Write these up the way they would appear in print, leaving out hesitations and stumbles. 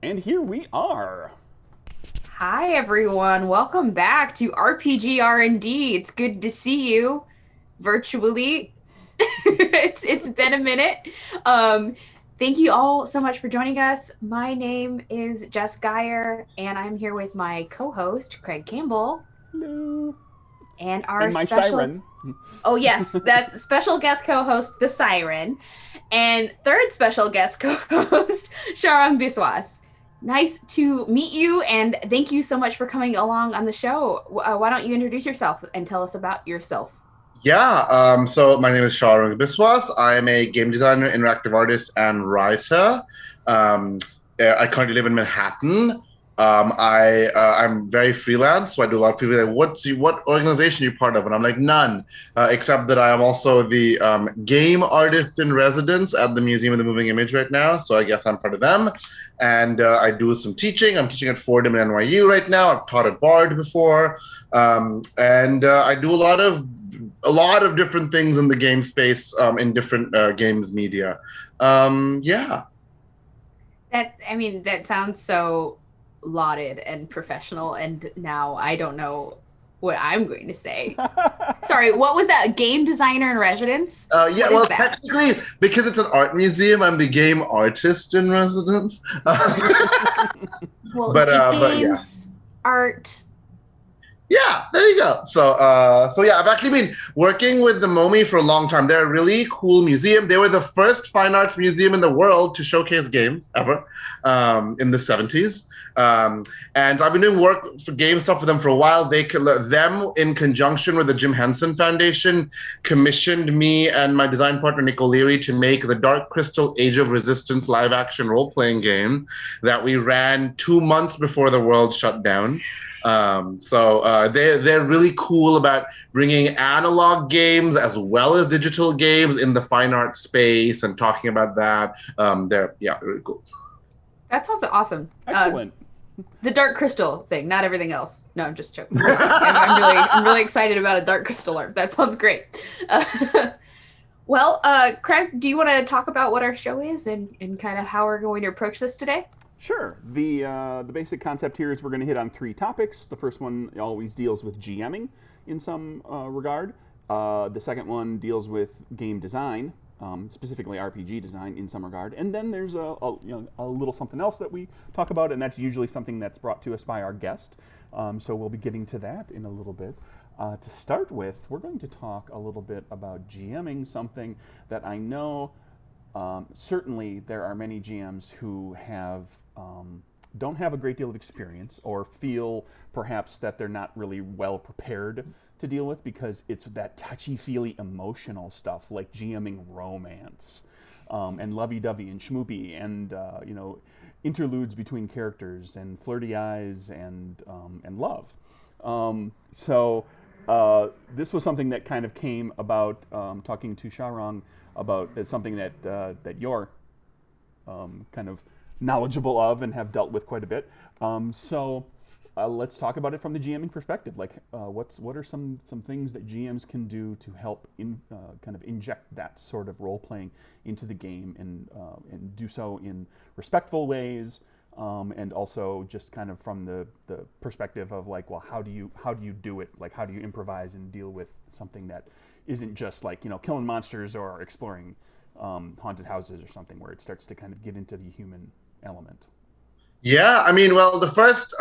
And here we are. Hi everyone, welcome back to RPG R&D. It's good to see you virtually. It's been a minute. Um, Thank you all so much for joining us. My name is Jess Geyer, and I'm here with my co-host Craig Campbell Hello. and our And my special siren. oh yes, that special guest co-host the Siren, and third special guest co-host Sharang Biswas. Nice to meet you, and thank you so much for coming along on the show. Why don't you introduce yourself and tell us about yourself? So my name is Sharang Biswas. I am a game designer, interactive artist, and writer. Um, I currently live in Manhattan. I'm very freelance, so I do a lot of people like, what organization are you part of? And I'm like, none, except that I am also the game artist in residence at the Museum of the Moving Image right now. So I guess I'm part of them. And I do some teaching. I'm teaching at Fordham and NYU right now. I've taught at Bard before, and I do a lot of different things in the game space, in different games media. Yeah. That sounds so lauded and professional, and now I don't know what I'm going to say. Sorry, what was that? Game designer in residence? Yeah, well, technically, because it's an art museum, I'm the game artist in residence. Well, but yeah. games, art. Yeah, there you go. So yeah, I've actually been working with the MoMI for a long time. They're a really cool museum. They were the first fine arts museum in the world to showcase games ever, in the 70s. And I've been doing work for game stuff for them for a while. Them in conjunction with the Jim Henson Foundation commissioned me and my design partner Nick O'Leary to make the Dark Crystal Age of Resistance live action role playing game that we ran 2 months before the world shut down. They're really cool about bringing analog games as well as digital games in the fine art space and talking about that. They're really cool. That sounds awesome. Excellent. The Dark Crystal thing, not everything else. No, I'm just joking. I'm really excited about a Dark Crystal art. That sounds great. Craig, do you want to talk about what our show is and kind of how we're going to approach this today? Sure. The basic concept here is we're going to hit on 3 topics. The first one always deals with GMing in some regard. The second one deals with game design, specifically RPG design in some regard. And then there's a little something else that we talk about, and that's usually something that's brought to us by our guest. So we'll be getting to that in a little bit. To start with, we're going to talk a little bit about GMing, something that I know certainly there are many GMs who don't have a great deal of experience or feel perhaps that they're not really well prepared to deal with because it's that touchy-feely emotional stuff like GMing romance and lovey-dovey and schmoopy and interludes between characters and flirty eyes and love. This was something that kind of came about talking to Sharang about as something that you're kind of knowledgeable of and have dealt with quite a bit. Let's talk about it from the GMing perspective. Like, what are some things that GMs can do to help kind of inject that sort of role playing into the game and do so in respectful ways, and also just kind of from the perspective of like, well, how do you do it? Like, how do you improvise and deal with something that isn't just like killing monsters or exploring haunted houses or something where it starts to kind of get into the human element. Yeah, well, the first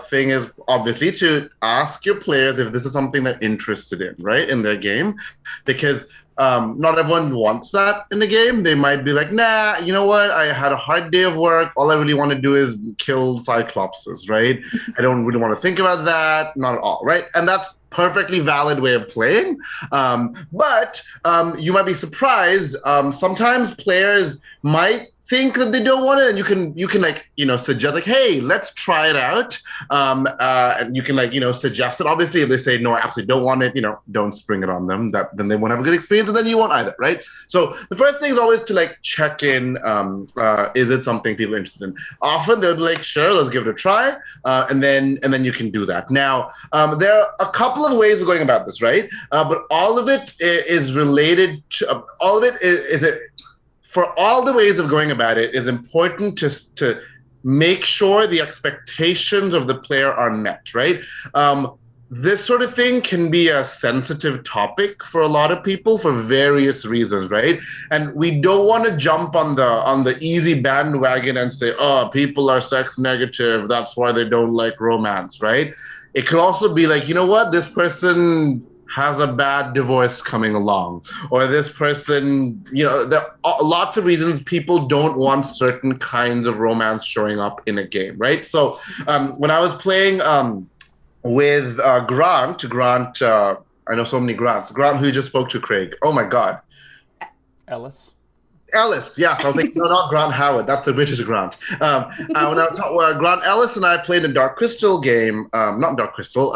thing is obviously to ask your players if this is something they're interested in, right, in their game, because not everyone wants that in the game. They might be like, nah, you know what? I had a hard day of work. All I really want to do is kill cyclopses, right? I don't really want to think about that. Not at all, right? And that's perfectly valid way of playing. But you might be surprised. Sometimes players might think that they don't want it, and you can like suggest like, hey, let's try it out, and you can like suggest it. Obviously, if they say no, I absolutely don't want it, don't spring it on them. Then they won't have a good experience, and then you won't either, right? So the first thing is always to like check in. Is it something people are interested in? Often they'll be like, sure, let's give it a try, and then you can do that. Now, there are a couple of ways of going about this, right? But all of it is related to all of it is for all the ways of going about it is important to make sure the expectations of the player are met, right? This sort of thing can be a sensitive topic for a lot of people for various reasons, right? And we don't want to jump on the easy bandwagon and say, oh, people are sex negative, that's why they don't like romance, right? It could also be like, you know what, this person has a bad divorce coming along, or this person, there are lots of reasons people don't want certain kinds of romance showing up in a game, right? So when I was playing with Grant, I know so many Grants. Grant, who just spoke to Craig. Oh my God. Ellis, yes. I was like, no, not Grant Howard. That's the British Grant. When I was Grant Ellis and I played a Dark Crystal game. Not Dark Crystal.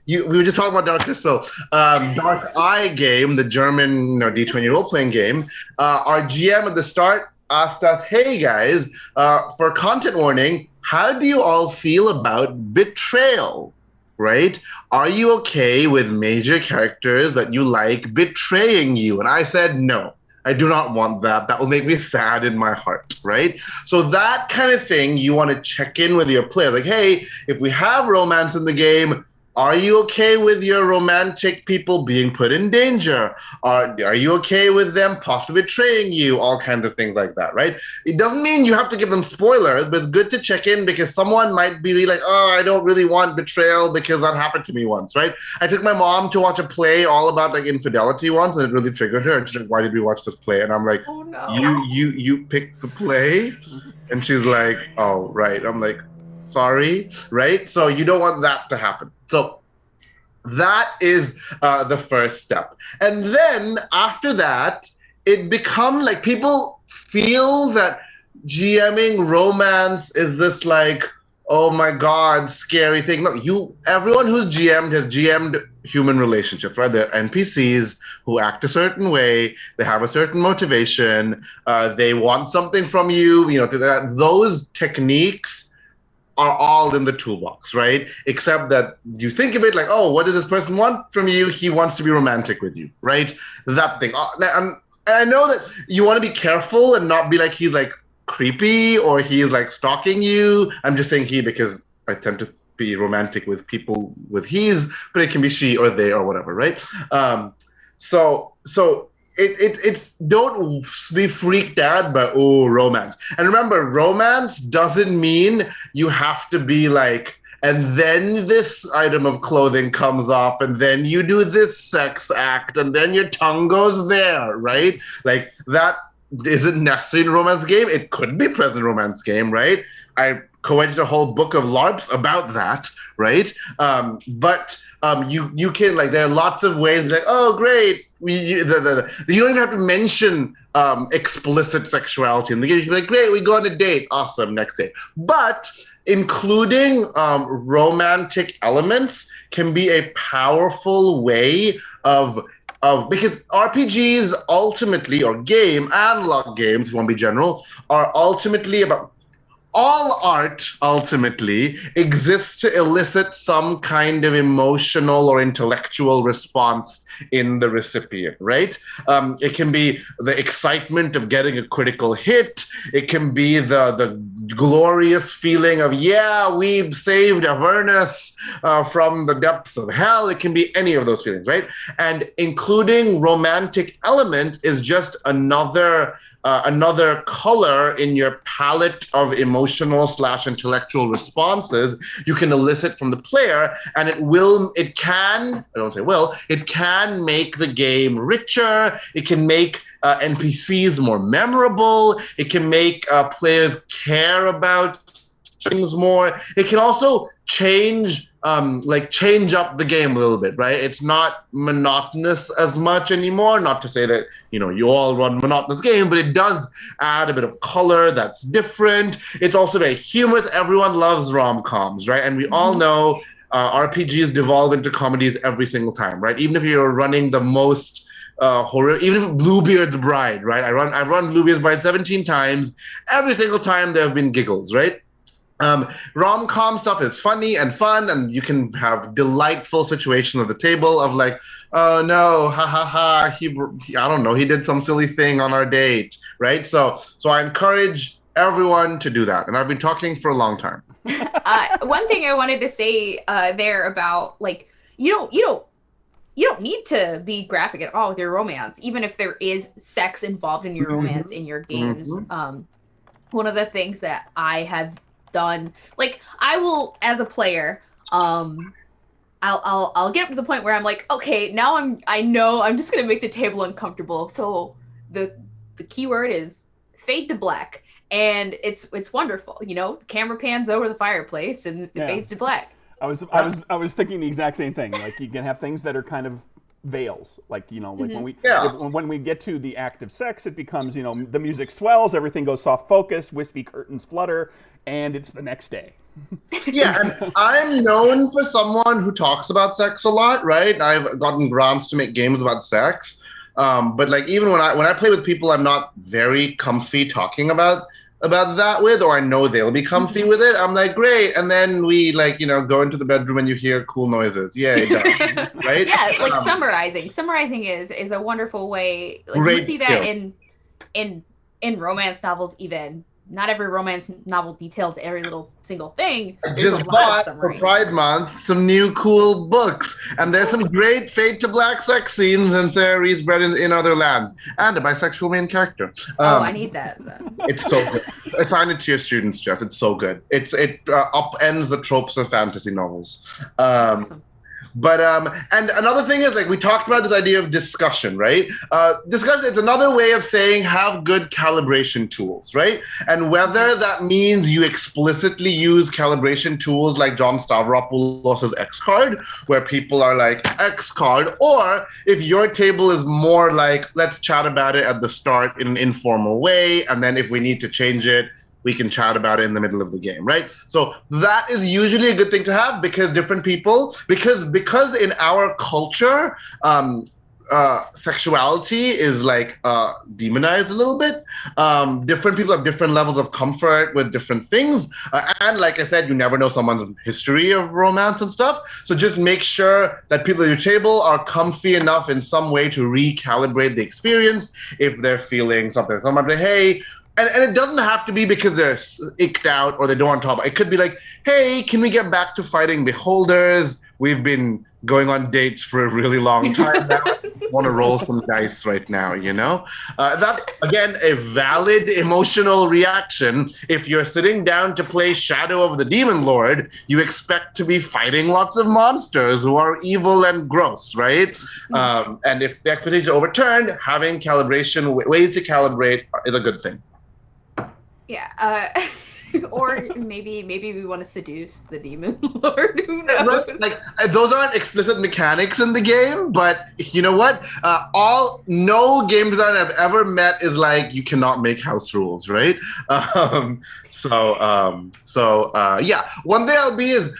We were just talking about Dark Crystal. Dark Eye game, the German D20 role-playing game. Our GM at the start asked us, hey guys, for content warning, how do you all feel about betrayal, right? Are you okay with major characters that you like betraying you? And I said, no, I do not want that. That will make me sad in my heart, right? So that kind of thing, you want to check in with your players. Like, hey, if we have romance in the game, are you okay with your romantic people being put in danger? Are you okay with them possibly betraying you? All kinds of things like that, right? It doesn't mean you have to give them spoilers, but it's good to check in because someone might be really like, oh, I don't really want betrayal because that happened to me once, right? I took my mom to watch a play all about like infidelity once, and it really triggered her. And she's like, why did we watch this play? And I'm like, Oh no. you picked the play? And she's like, oh, right. I'm like, sorry, right? So you don't want that to happen. So that is the first step. And then after that, it becomes like people feel that GMing romance is this like, oh my God, scary thing. Look, everyone who's GM'd has GM'd human relationships, right? They're NPCs who act a certain way. They have a certain motivation. They want something from you. Those techniques are all in the toolbox, right? Except that you think of it like, oh, what does this person want from you? He wants to be romantic with you, right? That thing. And I know that you want to be careful and not be like he's like creepy or he's like stalking you. I'm just saying he because I tend to be romantic with people with he's, but it can be she or they or whatever, right? So it's don't be freaked out by romance. And remember, romance doesn't mean you have to be like, and then this item of clothing comes up, and then you do this sex act, and then your tongue goes there, right? Like that isn't necessary in a romance game. It could be present in a romance game, right? I co-edited a whole book of LARPs about that, right? But you can like there are lots of ways like, oh great, you don't even have to mention explicit sexuality in the game. You can be like, great, we go on a date, awesome, next day. But including romantic elements can be a powerful way of because RPGs ultimately, or game and log games, if you want to be general, are ultimately about all art ultimately exists to elicit some kind of emotional or intellectual response in the recipient, right? It can be the excitement of getting a critical hit. It can be the glorious feeling of, yeah, we've saved Avernus from the depths of hell. It can be any of those feelings, right? And including romantic element is just another color in your palette of emotional/intellectual responses you can elicit from the player, and it can make the game richer. It can make NPCs more memorable. It can make players care about things more. It can also change up the game a little bit, right? It's not monotonous as much anymore. Not to say that you all run monotonous game, but it does add a bit of color that's different. It's also very humorous. Everyone loves rom-coms, right? And we all know RPGs devolve into comedies every single time, right? Even if you're running the most horror, even if Bluebeard's Bride, right? I've run Bluebeard's Bride 17 times. Every single time there have been giggles, right? Rom-com stuff is funny and fun, and you can have delightful situations at the table of like, oh no, ha ha ha, I don't know, he did some silly thing on our date, right? So I encourage everyone to do that. And I've been talking for a long time. One thing I wanted to say there about like you don't need to be graphic at all with your romance, even if there is sex involved in your romance in your games. One of the things that I have done, like I will as a player, I'll get to the point where I'm like, okay, now I know I'm just gonna make the table uncomfortable. So the keyword is fade to black. And it's wonderful, you know. The camera pans over the fireplace and it fades to black. I was thinking the exact same thing. Like you can have things that are kind of veils, like like when we get to the act of sex, it becomes the music swells, everything goes soft focus, wispy curtains flutter, and it's the next day. Yeah, and I'm known for someone who talks about sex a lot, right? I've gotten grants to make games about sex. But like even when I play with people I'm not very comfy talking about that with, or I know they'll be comfy with it, I'm like, great. And then we go into the bedroom and you hear cool noises. Yay, done. Right? Yeah, like summarizing. Summarizing is a wonderful way. Like you see that in romance novels even. Not every romance novel details every little single thing. I just bought for Pride Month some new cool books, and there's some great fade to black sex scenes in Sarah Reed's Bread in Other Lands, and a bisexual main character. I need that. It's so good. Assign it to your students, Jess. It's so good. It upends the tropes of fantasy novels. Awesome. But and another thing is, like, we talked about this idea of discussion, right? Discussion is another way of saying have good calibration tools, right? And whether that means you explicitly use calibration tools like John Stavropoulos' X card, where people are like X card, or if your table is more like let's chat about it at the start in an informal way, and then if we need to change it, we can chat about it in the middle of the game, right? So that is usually a good thing to have because different people, because in our culture, sexuality is like demonized a little bit. Different people have different levels of comfort with different things. And like I said, you never know someone's history of romance and stuff. So just make sure that people at your table are comfy enough in some way to recalibrate the experience if they're feeling something. Someone might be, hey, and it doesn't have to be because they're icked out or they don't want to talk about it. It could be like, hey, can we get back to fighting beholders? We've been going on dates for a really long time now. I just want to roll some dice right now, That's, again, a valid emotional reaction. If you're sitting down to play Shadow of the Demon Lord, you expect to be fighting lots of monsters who are evil and gross, right? And if the expectations are overturned, having ways to calibrate is a good thing. Yeah, or maybe we want to seduce the demon lord. Who knows? Right? Like those aren't explicit mechanics in the game, but you know what? No game designer I've ever met is like you cannot make house rules, right? Yeah. One thing I'll be is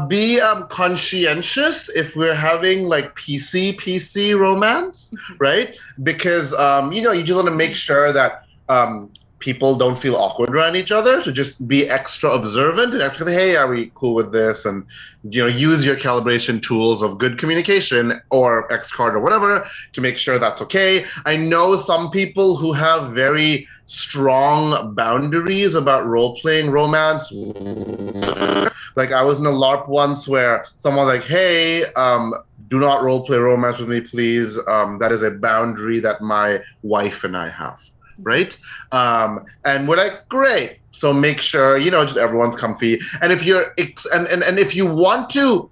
be conscientious if we're having like PC romance, right? Because you just want to make sure that people don't feel awkward around each other, so just be extra observant and actually, hey, are we cool with this? And use your calibration tools of good communication or X card or whatever to make sure that's okay. I know some people who have very strong boundaries about role-playing romance. Like I was in a LARP once where someone like, hey, do not role-play romance with me, please. That is a boundary that my wife and I have. Right? And we're like, great. So make sure, just everyone's comfy. And if you're, and if you want to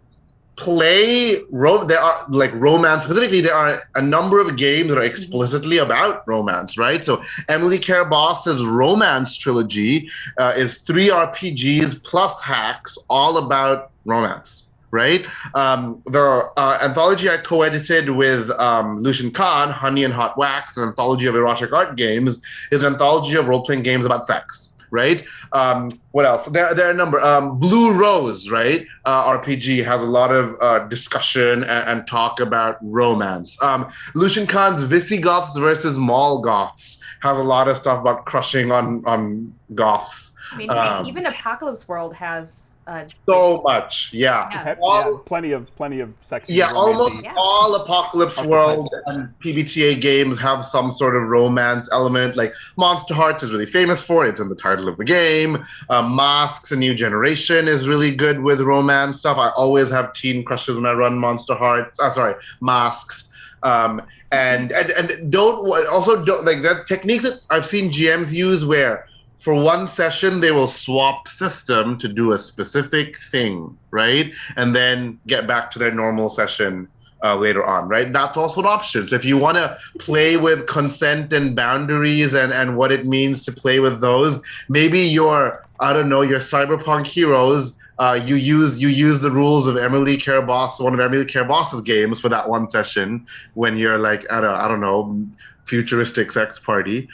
play, there are like romance specifically, there are a number of games that are explicitly about romance, right? So Emily Care Boss's romance trilogy is 3 RPGs plus hacks all about romance. Right? The anthology I co-edited with Lucian Khan, Honey and Hot Wax, an anthology of erotic art games, is an anthology of role-playing games about sex. Right? What else? There are a number. Blue Rose, right? RPG has a lot of discussion and talk about romance. Lucian Khan's Visigoths versus Mall Goths has a lot of stuff about crushing on goths. I mean, even Apocalypse World has So much, yeah. Yeah. Plenty of sex. Yeah, almost Yeah. all apocalypse world Archetypes. and PBTA games have some sort of romance element. Like Monster Hearts is really famous for it. It's in the title of the game. Masks: A New Generation is really good with romance stuff. I always have teen crushes when I run Monster Hearts. Sorry, Masks. And don't like that techniques that I've seen GMs use where for one session they will swap system to do a specific thing, right? And then get back to their normal session later on, right? That's also an option. So if you want to play with consent and boundaries and what it means to play with those, maybe your your cyberpunk heroes. You use the rules of Emily Caraboss, one of Emily Caraboss's games, for that one session when you're like at a futuristic sex party.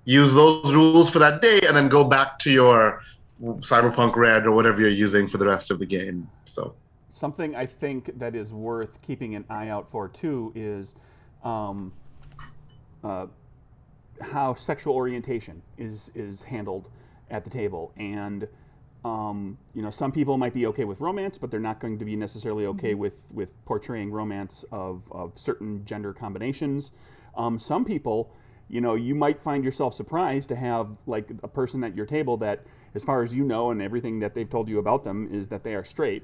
Use those rules for that day, and then go back to your Cyberpunk Red or whatever you're using for the rest of the game. So something I think that is worth keeping an eye out for too is how sexual orientation is handled at the table. And some people might be okay with romance, but they're not going to be necessarily okay with portraying romance of certain gender combinations. Some people, you might find yourself surprised to have like a person at your table that, as far as you know, and everything that they've told you about them is that they are straight,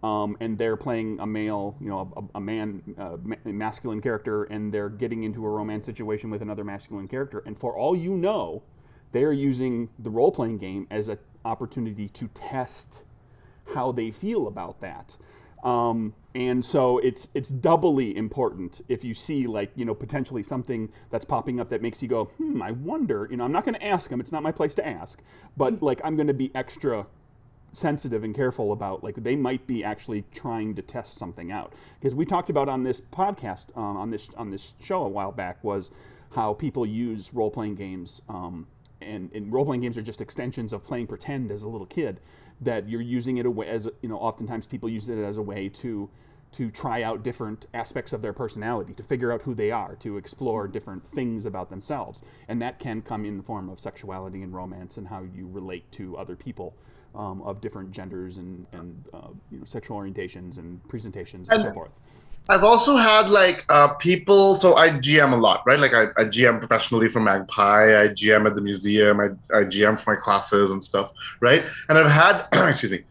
and they're playing a male, a masculine character, and they're getting into a romance situation with another masculine character, and for all you know, they're using the role-playing game as an opportunity to test how they feel about that. And so it's doubly important if you see potentially something that's popping up that makes you go, I wonder, I'm not going to ask them, it's not my place to ask, but I'm going to be extra sensitive and careful about they might be actually trying to test something out. Because we talked about on this podcast, on this show a while back, was how people use role-playing games, and role-playing games are just extensions of playing pretend as a little kid, that you're using it as oftentimes people use it as a way to try out different aspects of their personality, to figure out who they are, to explore different things about themselves, and that can come in the form of sexuality and romance and how you relate to other people of different genders and sexual orientations and presentations and so forth. I've also had people, so I GM a lot, right? Like I GM professionally for Magpie, I GM at the museum, I GM for my classes and stuff, right? And I've had, excuse me,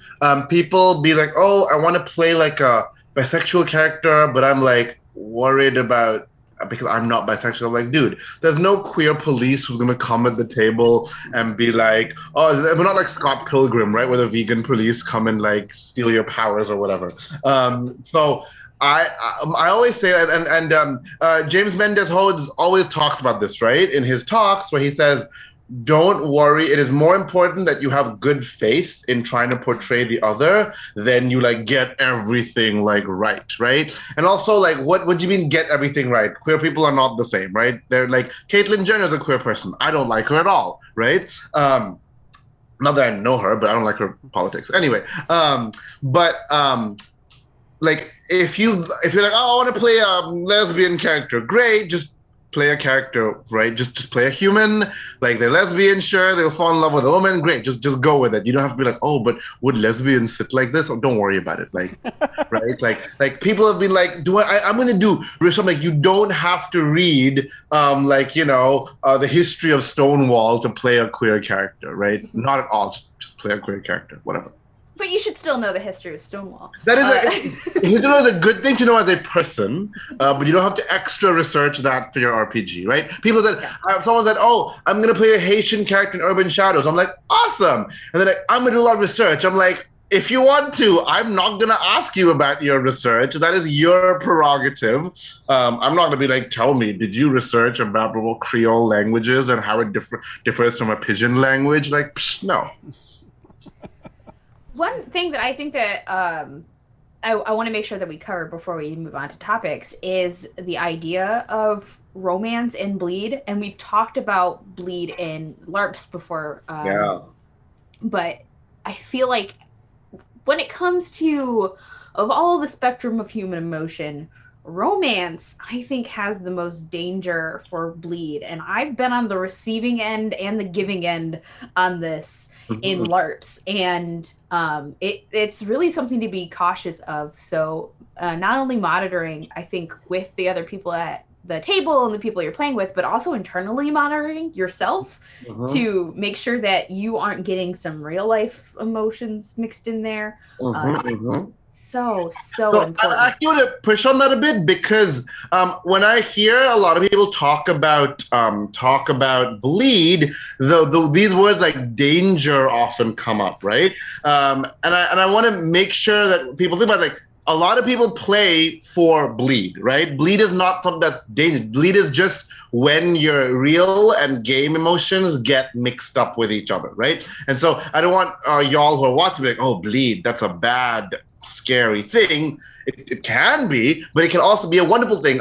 people be like, oh, I want to play like a bisexual character, but I'm like worried about, because I'm not bisexual. I'm like, dude, there's no queer police who's gonna come at the table and be like, oh, we're not like Scott Pilgrim, right? Where the vegan police come and like steal your powers or whatever. So I always say that, and James Mendez Hodes always talks about this, right? In his talks, where he says, don't worry, it is more important that you have good faith in trying to portray the other than you get everything right? And also what do you mean get everything right? Queer people are not the same, right? They're like, Caitlyn Jenner's a queer person. I don't like her at all, right? Not that I know her, but I don't like her politics. Anyway, if you're like, oh, I want to play a lesbian character, great, just play a character, right? Just play a human. Like, they're lesbian, sure, they'll fall in love with a woman, great, just go with it. You don't have to be like, oh, but would lesbians sit like this? Oh, don't worry about it. Right? Like people have been like, I'm gonna do something. Like, you don't have to read the history of Stonewall to play a queer character, right? Not at all. Just play a queer character, whatever. But you should still know the history of Stonewall. That is a good thing to know as a person, but you don't have to extra research that for your RPG, right? People said, someone said, oh, I'm going to play a Haitian character in Urban Shadows. I'm like, awesome. And then I'm going to do a lot of research. I'm like, if you want to, I'm not going to ask you about your research. That is your prerogative. I'm not going to be like, tell me, did you research about Creole languages and how it differs from a Pidgin language? Like, no. One thing that I think that I want to make sure that we cover before we move on to topics is the idea of romance and bleed. And we've talked about bleed in LARPs before. But I feel like when it comes to, of all the spectrum of human emotion, romance, I think, has the most danger for bleed. And I've been on the receiving end and the giving end on this. in LARPs, and it's really something to be cautious of. So not only monitoring, I think, with the other people at the table and the people you're playing with, but also internally monitoring yourself to make sure that you aren't getting some real life emotions mixed in there. So important. I actually want to push on that a bit, because when I hear a lot of people talk about bleed, these words like danger often come up, right? And I want to make sure that people think about, like, a lot of people play for bleed, right? Bleed is not something that's dangerous. Bleed is just when your real and game emotions get mixed up with each other, right? And so I don't want y'all who are watching to be like, oh, bleed, that's a bad, scary thing. It can be, but it can also be a wonderful thing.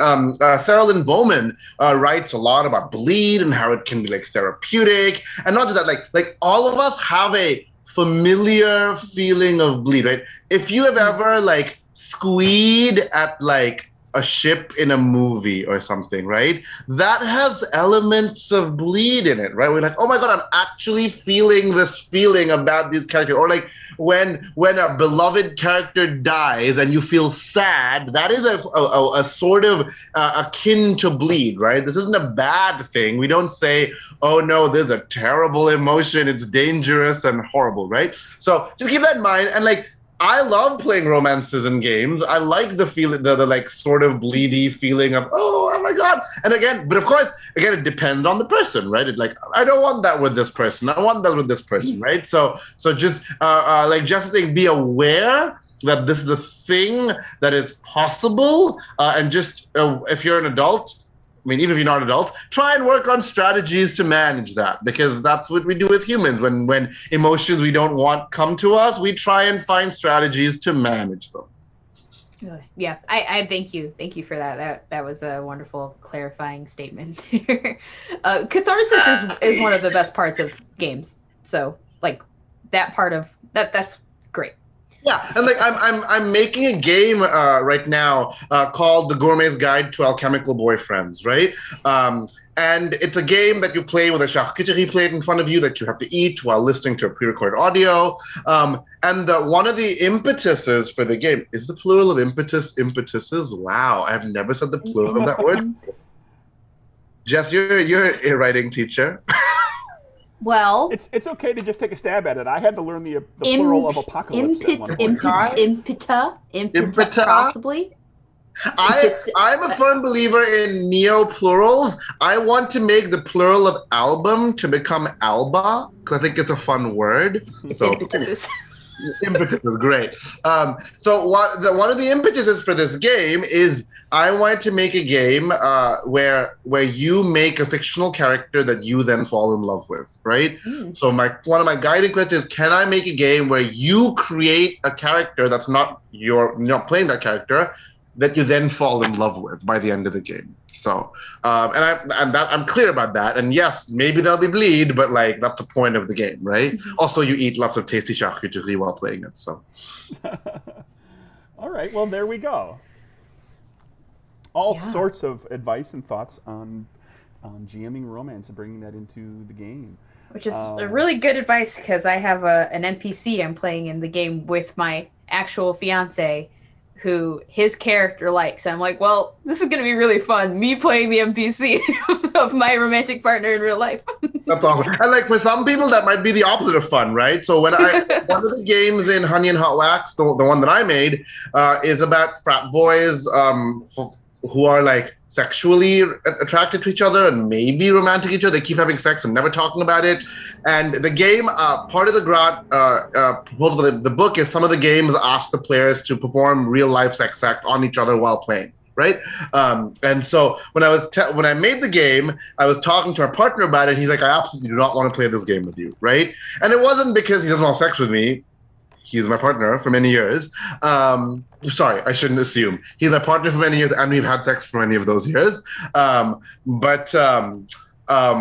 Sarah Lynn Bowman writes a lot about bleed and how it can be like therapeutic, and not just that, like all of us have a familiar feeling of bleed, right? If you have ever like squeed at like a ship in a movie or something, right? That has elements of bleed in it, right? We're like, oh my God, I'm actually feeling this feeling about these characters. Or like when a beloved character dies and you feel sad, that is a sort of akin to bleed, right? This isn't a bad thing. We don't say, oh no, there's a terrible emotion, it's dangerous and horrible, right? So just keep that in mind. And like, I love playing romances in games. I like the feeling, the like sort of bleedy feeling of, oh my God. And again, but of course, again, it depends on the person, right? It, like, I don't want that with this person. I want that with this person, right? So just like Jess is saying, be aware that this is a thing that is possible. And just if you're an adult, I mean, even if you're not an adult, try and work on strategies to manage that, because that's what we do as humans. When emotions we don't want come to us, we try and find strategies to manage them. Yeah, I thank you. Thank you for that. That was a wonderful clarifying statement. Catharsis is one of the best parts of games. So like that part of that's great. Yeah, and like I'm making a game right now called The Gourmet's Guide to Alchemical Boyfriends, right? And it's a game that you play with a charcuterie plate in front of you that you have to eat while listening to a pre-recorded audio. And one of the impetuses for the game is the plural of impetuses. Wow, I have never said the plural of that word. Jess, you're a writing teacher. Well, it's okay to just take a stab at it. I had to learn the plural of apocalypse. Impeta, possibly. I'm a firm believer in neo-plurals. I want to make the plural of album to become alba, because I think it's a fun word. So Impetuses. Impetus is great. So one of the impetuses for this game is I wanted to make a game where you make a fictional character that you then fall in love with, right? So one of my guiding questions is, can I make a game where you create a character that's not playing that character, that you then fall in love with by the end of the game? So, I'm clear about that. And yes, maybe there'll be bleed, but like that's the point of the game, right? Also, you eat lots of tasty charcuterie while playing it. So. All right. Well, there we go. All sorts of advice and thoughts on GMing romance and bringing that into the game. Which is a really good advice, because I have an NPC I'm playing in the game with my actual fiance, who his character likes. I'm like, well, this is going to be really fun, me playing the NPC of my romantic partner in real life. That's awesome. And like for some people, that might be the opposite of fun, right? So one of the games in Honey and Hot Wax, the one that I made, is about frat boys who are like sexually attracted to each other and maybe romantic to each other. They keep having sex and never talking about it. And the game, part of the proposal of the book is some of the games ask the players to perform real life sex act on each other while playing, right? And so when I made the game, I was talking to our partner about it. He's like, I absolutely do not want to play this game with you, right? And it wasn't because he doesn't want sex with me. He's my partner for many years. Sorry, I shouldn't assume. He's my partner for many years, and we've had sex for many of those years. But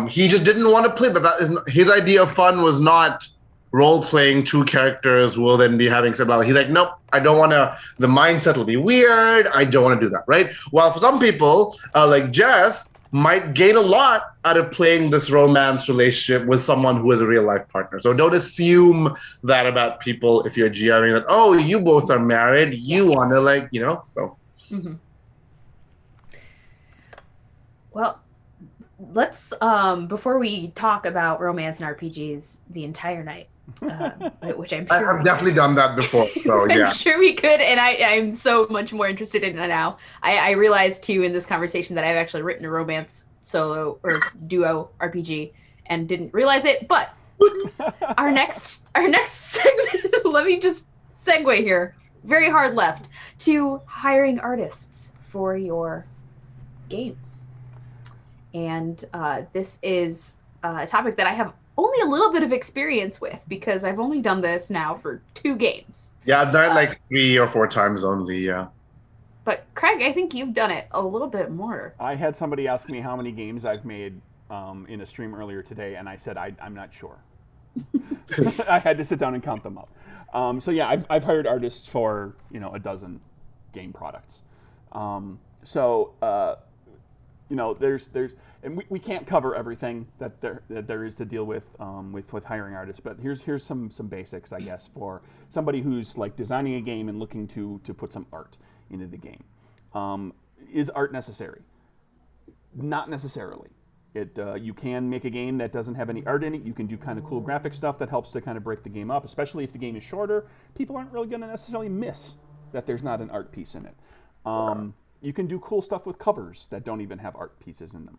he just didn't want to play. But his idea of fun was not role-playing two characters who will then be having sex. He's like, nope, I don't want to. The mindset will be weird. I don't want to do that, right? While for some people, like Jess, might gain a lot out of playing this romance relationship with someone who is a real life partner. So don't assume that about people if you're GMing that, oh, you both are married, you want to like, so. Mm-hmm. Well, let's before we talk about romance and RPGs the entire night, which I'm sure I've definitely done that before, so yeah. I'm sure we could, and I'm so much more interested in it now. I realized too in this conversation that I've actually written a romance solo or duo RPG and didn't realize it. But our next segment, let me just segue here, very hard left, to hiring artists for your games. And this is a topic that I have only a little bit of experience with because I've only done this now for 2 games. Yeah, I've done it like 3 or 4 times only, yeah. But Craig, I think you've done it a little bit more. I had somebody ask me how many games I've made in a stream earlier today, and I said I'm not sure. I had to sit down and count them up. So yeah, I've hired artists for a dozen game products. There's and we can't cover everything that there is to deal with hiring artists, but here's some basics, I guess, for somebody who's like designing a game and looking to put some art into the game. Is art necessary? Not necessarily. You can make a game that doesn't have any art in it. You can do kind of cool graphic stuff that helps to kind of break the game up, especially if the game is shorter. People aren't really going to necessarily miss that there's not an art piece in it. You can do cool stuff with covers that don't even have art pieces in them.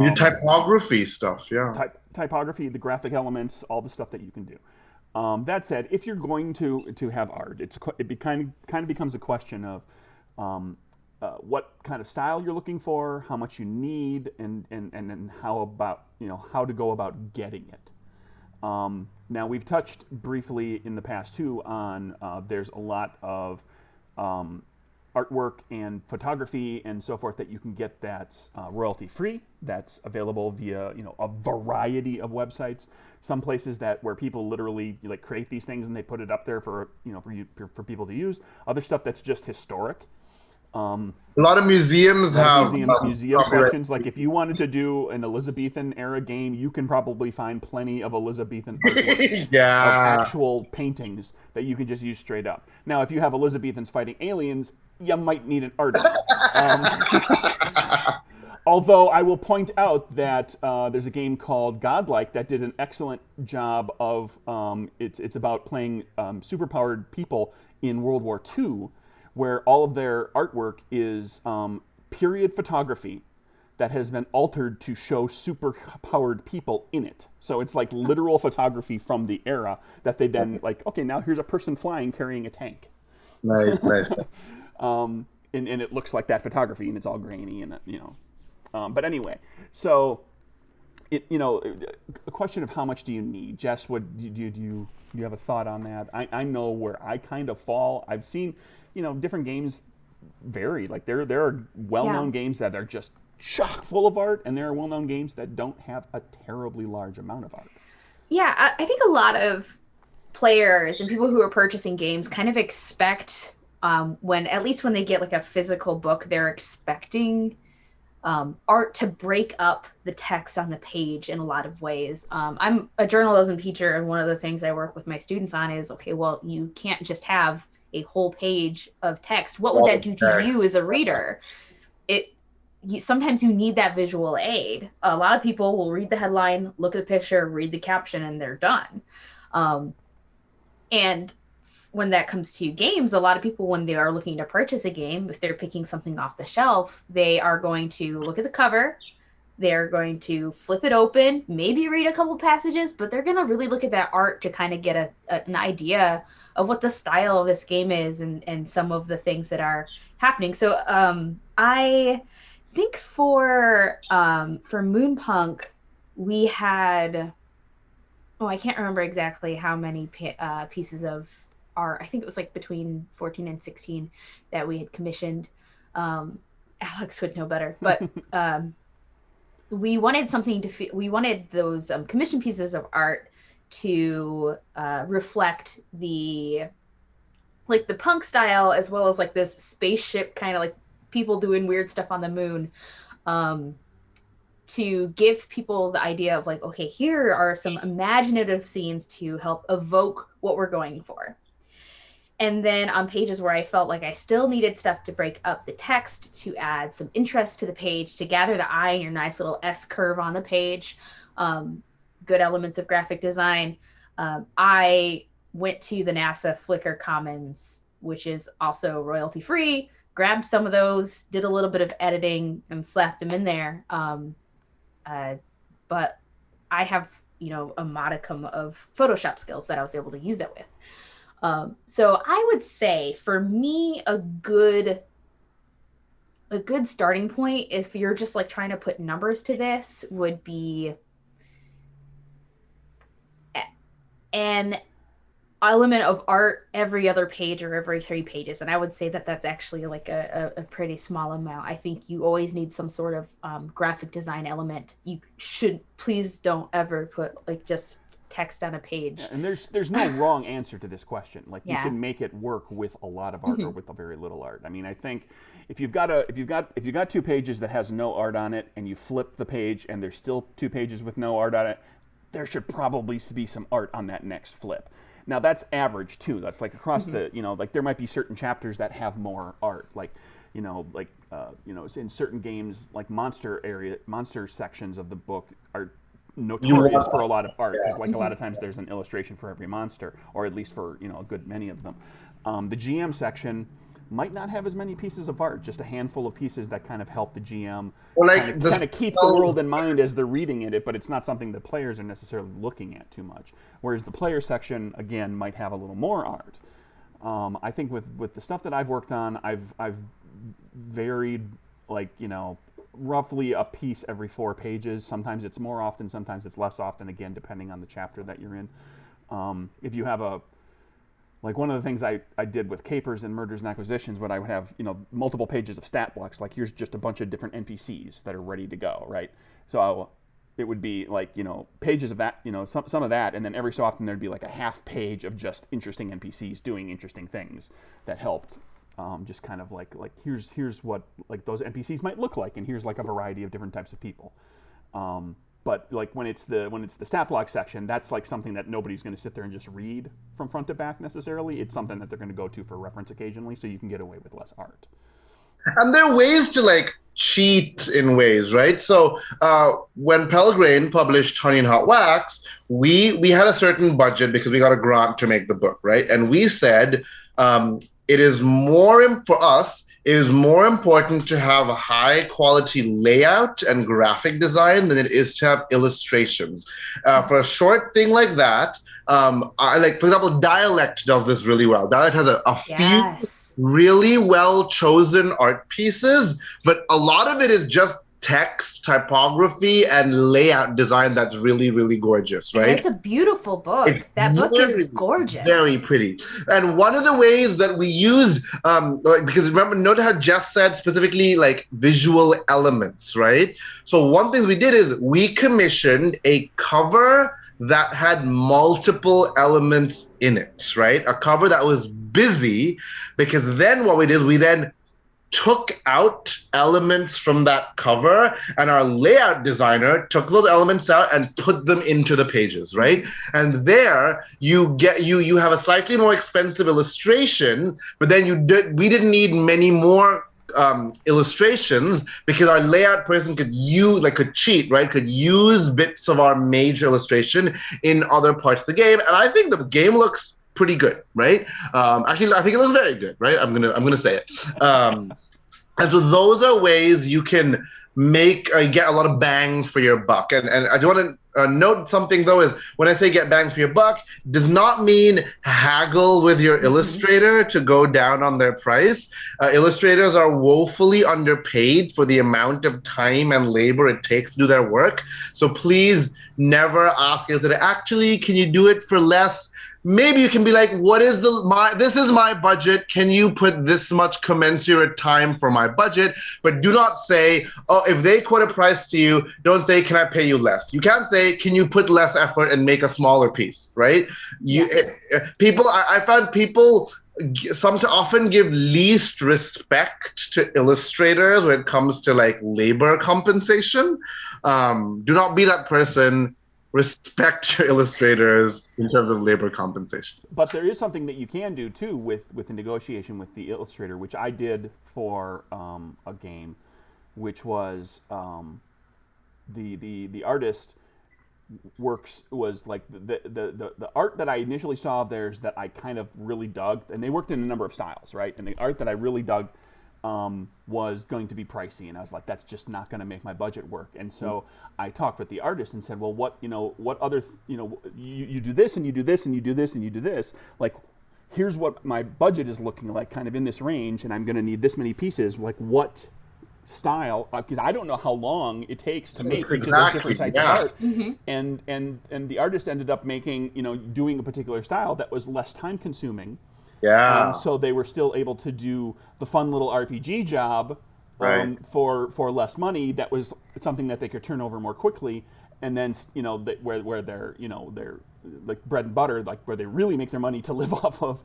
New typography stuff, yeah. Typography, the graphic elements, all the stuff that you can do. That said, if you're going to have art, it kind of becomes a question of what kind of style you're looking for, how much you need, and how about how to go about getting it. Now we've touched briefly in the past too on there's a lot of artwork and photography and so forth that you can get that's royalty free, that's available via a variety of websites. Some places where people literally like create these things and they put it up there for for people to use. Other stuff that's just historic. A lot of museums have museum collections. Like if you wanted to do an Elizabethan era game, you can probably find plenty of Elizabethan artwork of actual paintings that you can just use straight up. Now, if you have Elizabethans fighting aliens, you might need an artist. Although I will point out that there's a game called Godlike that did an excellent job of it's about playing superpowered people in World War II, where all of their artwork is period photography that has been altered to show super-powered people in it. So it's like literal photography from the era that they then like, okay, now here's a person flying carrying a tank. Nice. And it looks like that photography, and it's all grainy and but anyway, so a question of how much do you need, Jess? Do you have a thought on that? I know where I kind of fall. I've seen different games vary. Like there are well-known games that are just chock full of art, and there are well-known games that don't have a terribly large amount of art. Yeah, I think a lot of players and people who are purchasing games kind of expect when they get like a physical book, they're expecting art to break up the text on the page in a lot of ways. I'm a journalism teacher, and one of the things I work with my students on is, okay, well, you can't just have a whole page of text. What would that do to you as a reader? Sometimes you need that visual aid. A lot of people will read the headline, look at the picture, read the caption, and they're done. And when that comes to games, a lot of people, when they are looking to purchase a game, if they're picking something off the shelf, they are going to look at the cover, they're going to flip it open, maybe read a couple passages, but they're going to really look at that art to kind of get an idea of what the style of this game is and some of the things that are happening. So I think for Moonpunk, we had, I can't remember exactly how many pieces of art. I think it was like between 14 and 16 that we had commissioned. Alex would know better, but we wanted we wanted those commissioned pieces of art to reflect the punk style, as well as like this spaceship kind of like people doing weird stuff on the moon. to give people the idea of like, okay, here are some imaginative scenes to help evoke what we're going for. And then on pages where I felt like I still needed stuff to break up the text, to add some interest to the page, to gather the eye in your nice little S curve on the page, good elements of graphic design, I went to the NASA Flickr Commons, which is also royalty free, grabbed some of those, did a little bit of editing and slapped them in there. But I have, a modicum of Photoshop skills that I was able to use that with. So I would say for me, a good starting point, if you're just like trying to put numbers to this, would be an element of art every other page or every 3 pages. And I would say that that's actually like a pretty small amount. I think you always need some sort of graphic design element. You should, please don't ever put like just text on a page. Yeah, and there's no wrong answer to this question. Like you Yeah. can make it work with a lot of art or with a very little art. I mean, I think if you've got 2 pages that has no art on it, and you flip the page and there's still 2 pages with no art on it, there should probably be some art on that next flip. Now that's average too. That's like across the, like there might be certain chapters that have more art, like in certain games, like monster sections of the book are notorious for a lot of art. Yeah. Like a lot of times there's an illustration for every monster, or at least for a good many of them. The GM section might not have as many pieces of art, just a handful of pieces that kind of help the GM kind of keep the world in mind as they're reading it, but it's not something that players are necessarily looking at too much. Whereas the player section, again, might have a little more art. I think with the stuff that I've worked on, I've varied, like, roughly a piece every 4 pages. Sometimes it's more often, sometimes it's less often, again, depending on the chapter that you're in. If you have like one of the things I did with Capers and Murders and Acquisitions, when I would have, multiple pages of stat blocks, like here's just a bunch of different NPCs that are ready to go, right? So it would be like, pages of that, some of that, and then every so often there'd be like a half page of just interesting NPCs doing interesting things that helped. Just kind of like here's what like those NPCs might look like, and here's like a variety of different types of people. But like when it's the stat block section, that's like something that nobody's going to sit there and just read from front to back necessarily. It's something that they're going to go to for reference occasionally, so you can get away with less art. And there are ways to like cheat in ways, right? So when Pelgrane published Honey and Hot Wax, we had a certain budget because we got a grant to make the book, right? And we said it is for us. It is more important to have a high quality layout and graphic design than it is to have illustrations. For a short thing like that, I like, for example, Dialect does this really well. Dialect has a few really well chosen art pieces, but a lot of it is just text, typography, and layout design that's really, really gorgeous, right? It's a beautiful book. That book is gorgeous. Very pretty. And one of the ways that we used, because remember, note how Jess said specifically like visual elements, right? So one thing we did is we commissioned a cover that had multiple elements in it, right? A cover that was busy, because then what we did, we then took out elements from that cover, and our layout designer took those elements out and put them into the pages, right? And there you get you have a slightly more expensive illustration, but then we didn't need many more illustrations, because our layout person could cheat, right? Could use bits of our major illustration in other parts of the game, and I think the game looks pretty good, right? Actually, I think it looks very good, right? I'm gonna say it. And so those are ways you can get a lot of bang for your buck. And I do want to note something, though, is when I say get bang for your buck, does not mean haggle with your illustrator to go down on their price. Illustrators are woefully underpaid for the amount of time and labor it takes to do their work. So please never ask illustrator, actually, can you do it for less? Maybe you can be like, this is my budget. Can you put this much commensurate time for my budget? But do not say, oh, if they quote a price to you, don't say, can I pay you less? You can't say, can you put less effort and make a smaller piece, right? I found people often give least respect to illustrators when it comes to like labor compensation. Do not be that person. Respect your illustrators in terms of labor compensation. But there is something that you can do too with the negotiation with the illustrator, which I did for a game, which was the artist was like the art that I initially saw of theirs that I kind of really dug, and they worked in a number of styles, right? And the art that I really dug was going to be pricey, and I was like, that's just not going to make my budget work. And so I talked with the artist and said, well, what other, you do this and you do this and you do this and you do this, like, here's what my budget is looking like, kind of in this range, and I'm going to need this many pieces. Like, what style? Because I don't know how long it takes to make each of those different types of art. And the artist ended up making, doing a particular style that was less time consuming. Yeah. So they were still able to do the fun little RPG job for less money. That was something that they could turn over more quickly. And then, where they're, they're like bread and butter, like where they really make their money to live off of,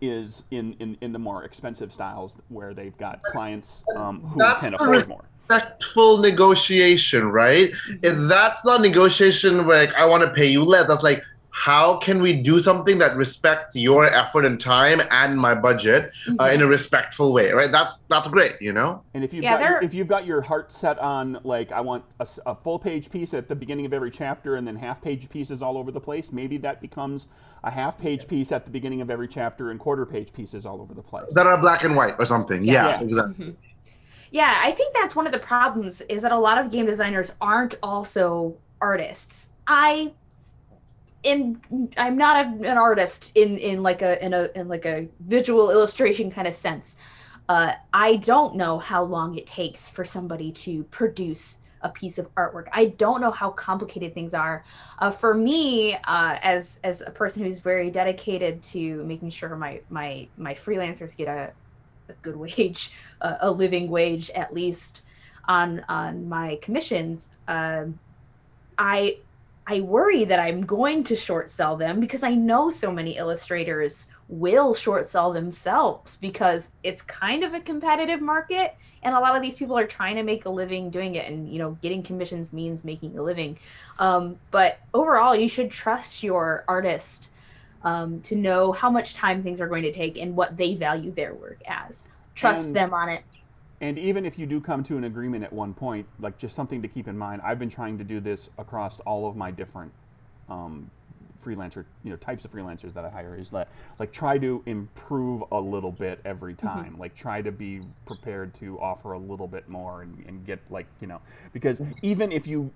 is in the more expensive styles where they've got clients who can afford more. Respectful negotiation, right? If that's not negotiation where like, I want to pay you less, that's like, how can we do something that respects your effort and time and my budget in a respectful way, right? That's great, And if you've got your heart set on like I want a full page piece at the beginning of every chapter and then half page pieces all over the place, maybe that becomes a half page piece at the beginning of every chapter and quarter page pieces all over the place. That are black and white or something. Yeah, exactly. Yeah, I think that's one of the problems is that a lot of game designers aren't also artists. I'm not an artist in like a visual illustration kind of sense. I don't know how long it takes for somebody to produce a piece of artwork. I don't know how complicated things are. For me, as a person who's very dedicated to making sure my freelancers get a good wage, a living wage at least on my commissions, I worry that I'm going to short sell them because I know so many illustrators will short sell themselves because it's kind of a competitive market and a lot of these people are trying to make a living doing it, and getting commissions means making a living. But overall, you should trust your artist to know how much time things are going to take and what they value their work as. Trust them on it. And even if you do come to an agreement at one point, like just something to keep in mind, I've been trying to do this across all of my different freelancer, types of freelancers that I hire, is that like try to improve a little bit every time. Like try to be prepared to offer a little bit more and get like, because even if you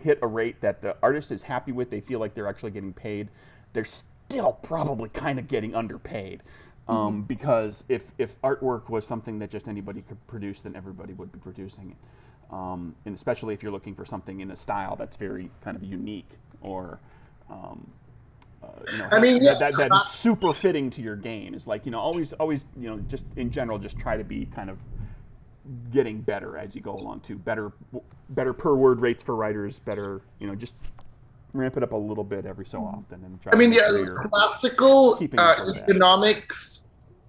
hit a rate that the artist is happy with, they feel like they're actually getting paid, they're still probably kind of getting underpaid. Because if artwork was something that just anybody could produce, then everybody would be producing it. And especially if you're looking for something in a style that's very kind of unique or, that is super fitting to your game. Is like, always, just in general, just try to be kind of getting better as you go along too. Better per word rates for writers, better, just ramp it up a little bit every so often and try classical economics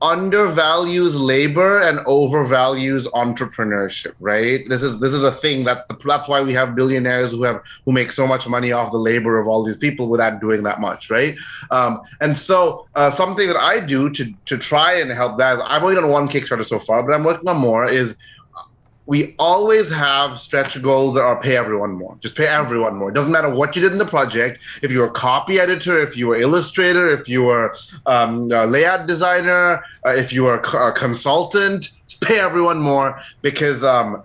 undervalues labor and overvalues entrepreneurship, right? This is a thing that's why we have billionaires who make so much money off the labor of all these people without doing that much, right? And so something that I do to try and help that, I've only done one Kickstarter so far, but I'm working on more, is we always have stretch goals that are pay everyone more. Just pay everyone more. It doesn't matter what you did in the project. If you were a copy editor, if you were illustrator, if you were a layout designer, if you were a consultant, just pay everyone more, because a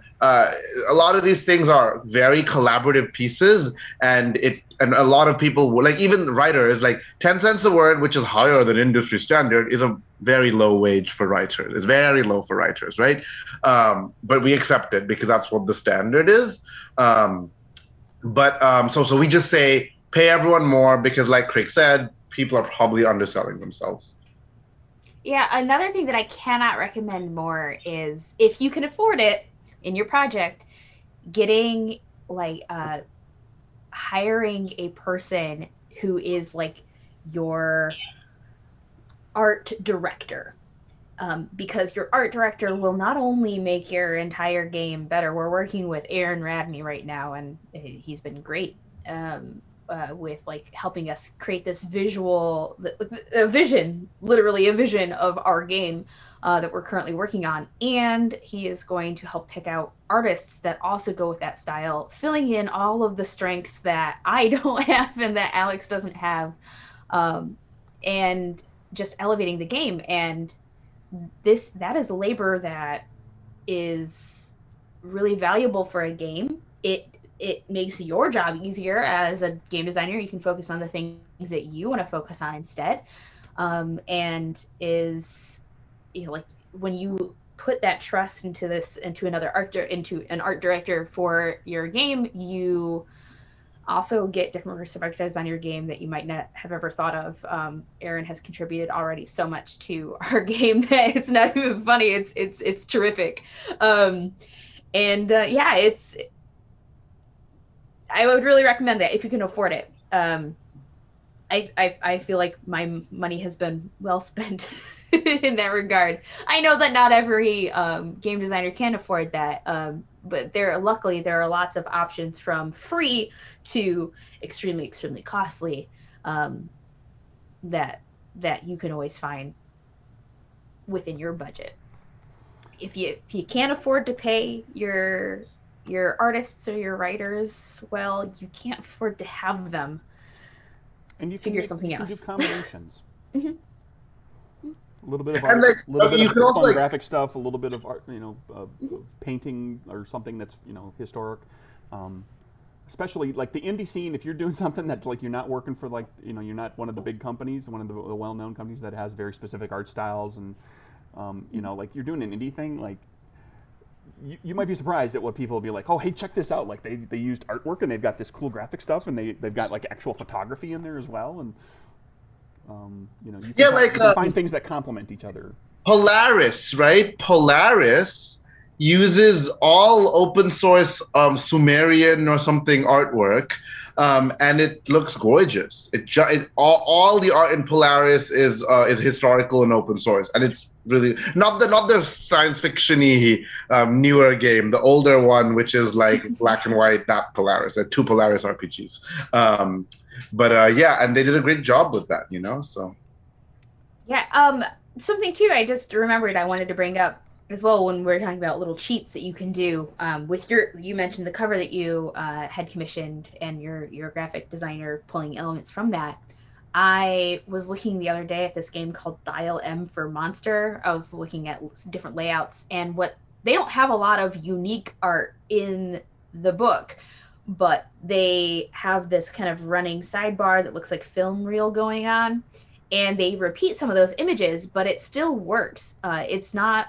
lot of these things are very collaborative pieces, and a lot of people, like even writers, like 10 cents a word, which is higher than industry standard, is a very low wage for writers. It's very low for writers, right? But we accept it because that's what the standard is. So we just say pay everyone more because, like Craig said, people are probably underselling themselves. Yeah, another thing that I cannot recommend more is, if you can afford it in your project, getting like hiring a person who is like your art director. because your art director will not only make your entire game better. We're working with Aaron Radney right now, and he's been great with like helping us create this literally a vision of our game that we're currently working on. And he is going to help pick out artists that also go with that style, filling in all of the strengths that I don't have and that Alex doesn't have, and just elevating the game. And that is labor that is really valuable for a game. It makes your job easier as a game designer. You can focus on the things that you want to focus on instead, and is, you know, like when you put that trust into an art director for your game, you also get different perspectives on your game that you might not have ever thought of. Aaron has contributed already so much to our game that it's not even funny. It's terrific. I would really recommend that if you can afford it. I feel like my money has been well spent in that regard. I know that not every game designer can afford that, but luckily there are lots of options from free to extremely, extremely costly that you can always find within your budget. If you can't afford to pay your artists or your writers, well, you can't afford to have them. And you figure something else. You can do combinations. Mm-hmm. A little bit of art, And, like, a little bit you of can also, fun like, graphic stuff, a little bit of art, painting or something that's historic. Especially like the indie scene, if you're doing something that like you're not working for you're not one of the big companies, one of the well-known companies that has very specific art styles, and like you're doing an indie thing, like you might be surprised at what people will be like, oh, hey, check this out, like they used artwork and they've got this cool graphic stuff and they've got like actual photography in there as well, and you can find things that complement each other. Polaris, right? Polaris uses all open source Sumerian or something artwork, and it looks gorgeous. All the art in Polaris is historical and open source, and it's really not the science fiction-y newer game, the older one, which is like black and white, not Polaris. There are two Polaris RPGs, and they did a great job with that, so. Yeah, something too I just remembered I wanted to bring up as well when we're talking about little cheats that you can do with you mentioned the cover that you had commissioned and your graphic designer pulling elements from that. I was looking the other day at this game called Dial M for Monster. I was looking at different layouts, and they don't have a lot of unique art in the book, but they have this kind of running sidebar that looks like film reel going on, and they repeat some of those images, but it still works. It's not,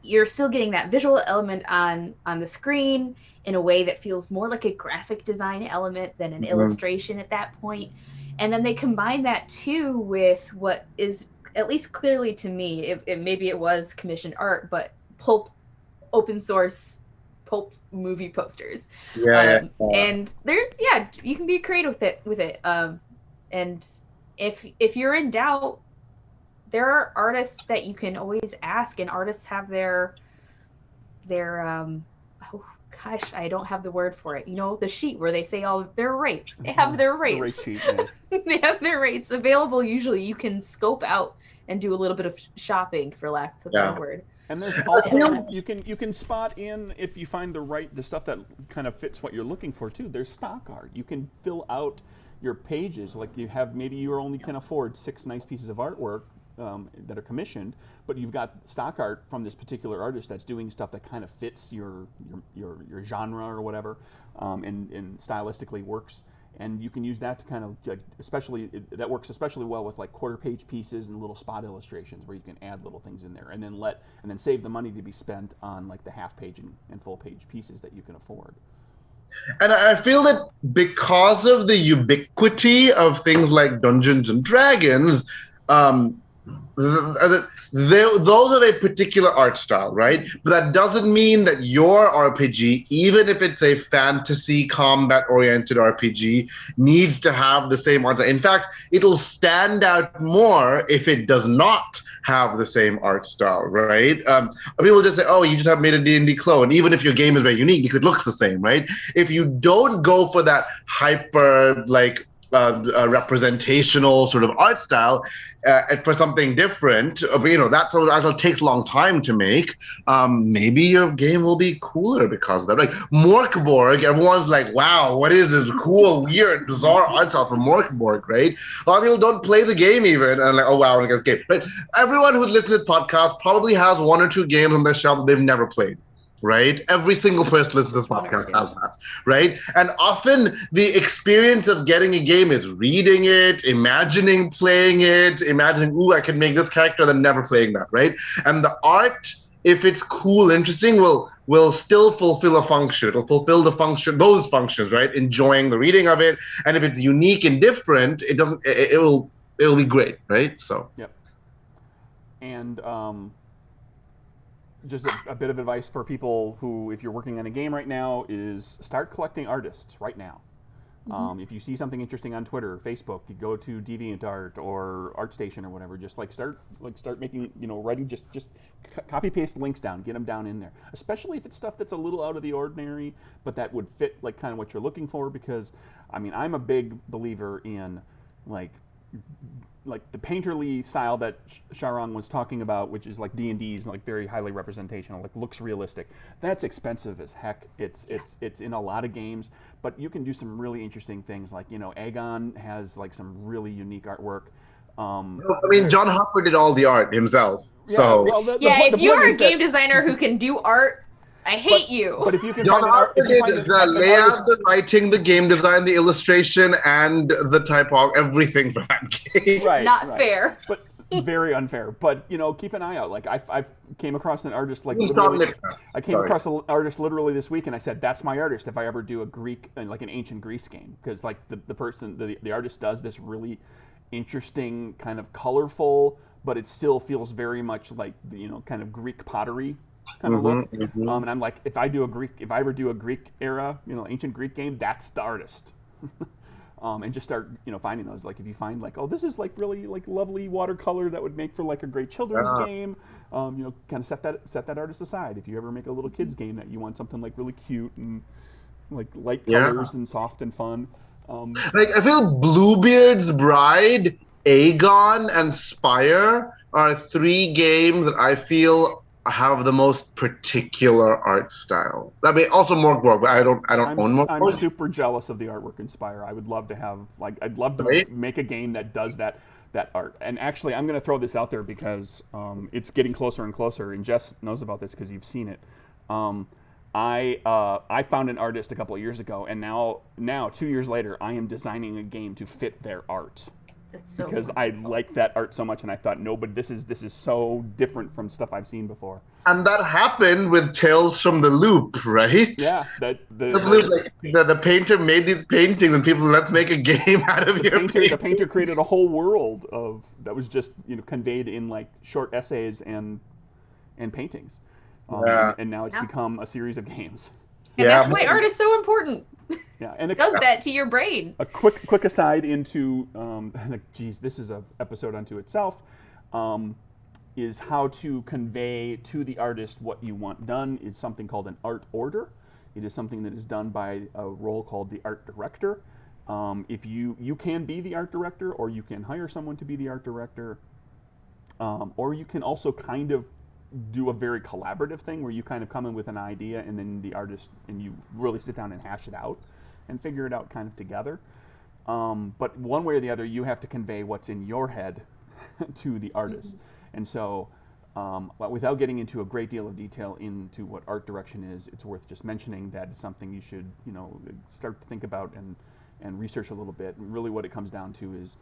you're still getting that visual element on the screen in a way that feels more like a graphic design element than an illustration at that point. And then they combine that too with what is, at least clearly to me, maybe it was commissioned art, but pulp, open source pulp movie posters. And you can be creative with it. And if you're in doubt, there are artists that you can always ask, and artists have their I don't have the word for it. The sheet where they say all of their rates. They have their rates. The rate sheet, yes. They have their rates available. Usually, you can scope out and do a little bit of shopping, for lack of a better word. And there's also you can spot in, if you find the stuff that kind of fits what you're looking for too. There's stock art. You can fill out your pages, like maybe you only can afford 6 nice pieces of artwork that are commissioned, but you've got stock art from this particular artist that's doing stuff that kind of fits your genre or whatever, and stylistically works, and you can use that to kind of that works especially well with like quarter-page pieces and little spot illustrations where you can add little things in there, and then save the money to be spent on like the half-page and full-page pieces that you can afford. And I feel that because of the ubiquity of things like Dungeons and Dragons, those are a particular art style, right? But that doesn't mean that your RPG, even if it's a fantasy combat-oriented RPG, needs to have the same art style. In fact, it'll stand out more if it does not have the same art style, right? People just say, "Oh, you just have made a D&D clone." Even if your game is very unique, because it looks the same, right? If you don't go for that hyper representational sort of art style for something different, that sort of art style takes a long time to make. Maybe your game will be cooler because of that. Like Morkborg, everyone's like, "Wow, what is this cool, weird, bizarre art style from Morkborg?" Right? A lot of people don't play the game even, and like, "Oh wow, I got this game." Right? Everyone who's listening to this podcast probably has one or two games on their shelf that they've never played. Right? Every single person listening to this podcast has that, right? And often the experience of getting a game is reading it, imagining playing it, imagining, "Ooh, I can make this character," then never playing that, right? And the art, if it's cool, interesting, will still fulfill a function. It'll fulfill those functions, right? Enjoying the reading of it, and if it's unique and different, it'll be great, right? So. Yep. And just a bit of advice for people who, if you're working on a game right now, is start collecting artists right now. If you see something interesting on Twitter or Facebook, you go to DeviantArt or ArtStation or whatever. Just start making, writing. Just copy paste links down, get them down in there. Especially if it's stuff that's a little out of the ordinary, but that would fit like kind of what you're looking for. Because I'm a big believer in like the painterly style that Sharang was talking about, which is like D&D's, like very highly representational, like looks realistic. That's expensive as heck. It's in a lot of games, but you can do some really interesting things. Like Aegon has like some really unique artwork. John Hopper did all the art himself. So well, if you are a game designer who can do art, I hate you. But if you can John find Hopper did the layout, the writing, the game design, the illustration, and the typography, everything for that game. Right, Not fair. But very unfair. But keep an eye out. Like I came across an artist literally. I came across an artist literally this week, and I said, "That's my artist." If I ever do a Greek, like an ancient Greece game, because like the artist does this really interesting, kind of colorful, but it still feels very much like kind of Greek pottery kind of look. And I'm like, if I ever do a Greek era, ancient Greek game, that's the artist. And just start, finding those. Like if you find like, oh, this is like really like lovely watercolor that would make for like a great children's game, kind of set that artist aside. If you ever make a little kids game that you want something like really cute and like light colors and soft and fun. Like I feel Bluebeard's Bride, Aegon, and Spire are 3 games that I feel have the most particular art style. Also Morkborg, but I don't own Morkborg. I'm super jealous of the artwork in Spire. I would love to have I'd love to make a game that does that art. And actually, I'm going to throw this out there because it's getting closer and closer. And Jess knows about this because you've seen it. I found an artist a couple of years ago, and now 2 years later, I am designing a game to fit their art. Because I like that art so much, and I thought, no, but this is so different from stuff I've seen before. And that happened with Tales from the Loop, right? Yeah, the painter made these paintings, and people, let's make a game out of your paintings. The painter created a whole world that was just conveyed in like short essays and paintings, and now it's become a series of games. And that's why art is so important. Yeah, and it does that to your brain. A quick aside into, this is an episode unto itself, is how to convey to the artist what you want done is something called an art order. It is something that is done by a role called the art director. If you can be the art director, or you can hire someone to be the art director, or you can also kind of do a very collaborative thing where you kind of come in with an idea and then the artist and you really sit down and hash it out and figure it out kind of together. But one way or the other, you have to convey what's in your head to the artist. And so without getting into a great deal of detail into what art direction is, it's worth just mentioning that it's something you should start to think about and research a little bit. And really what it comes down to is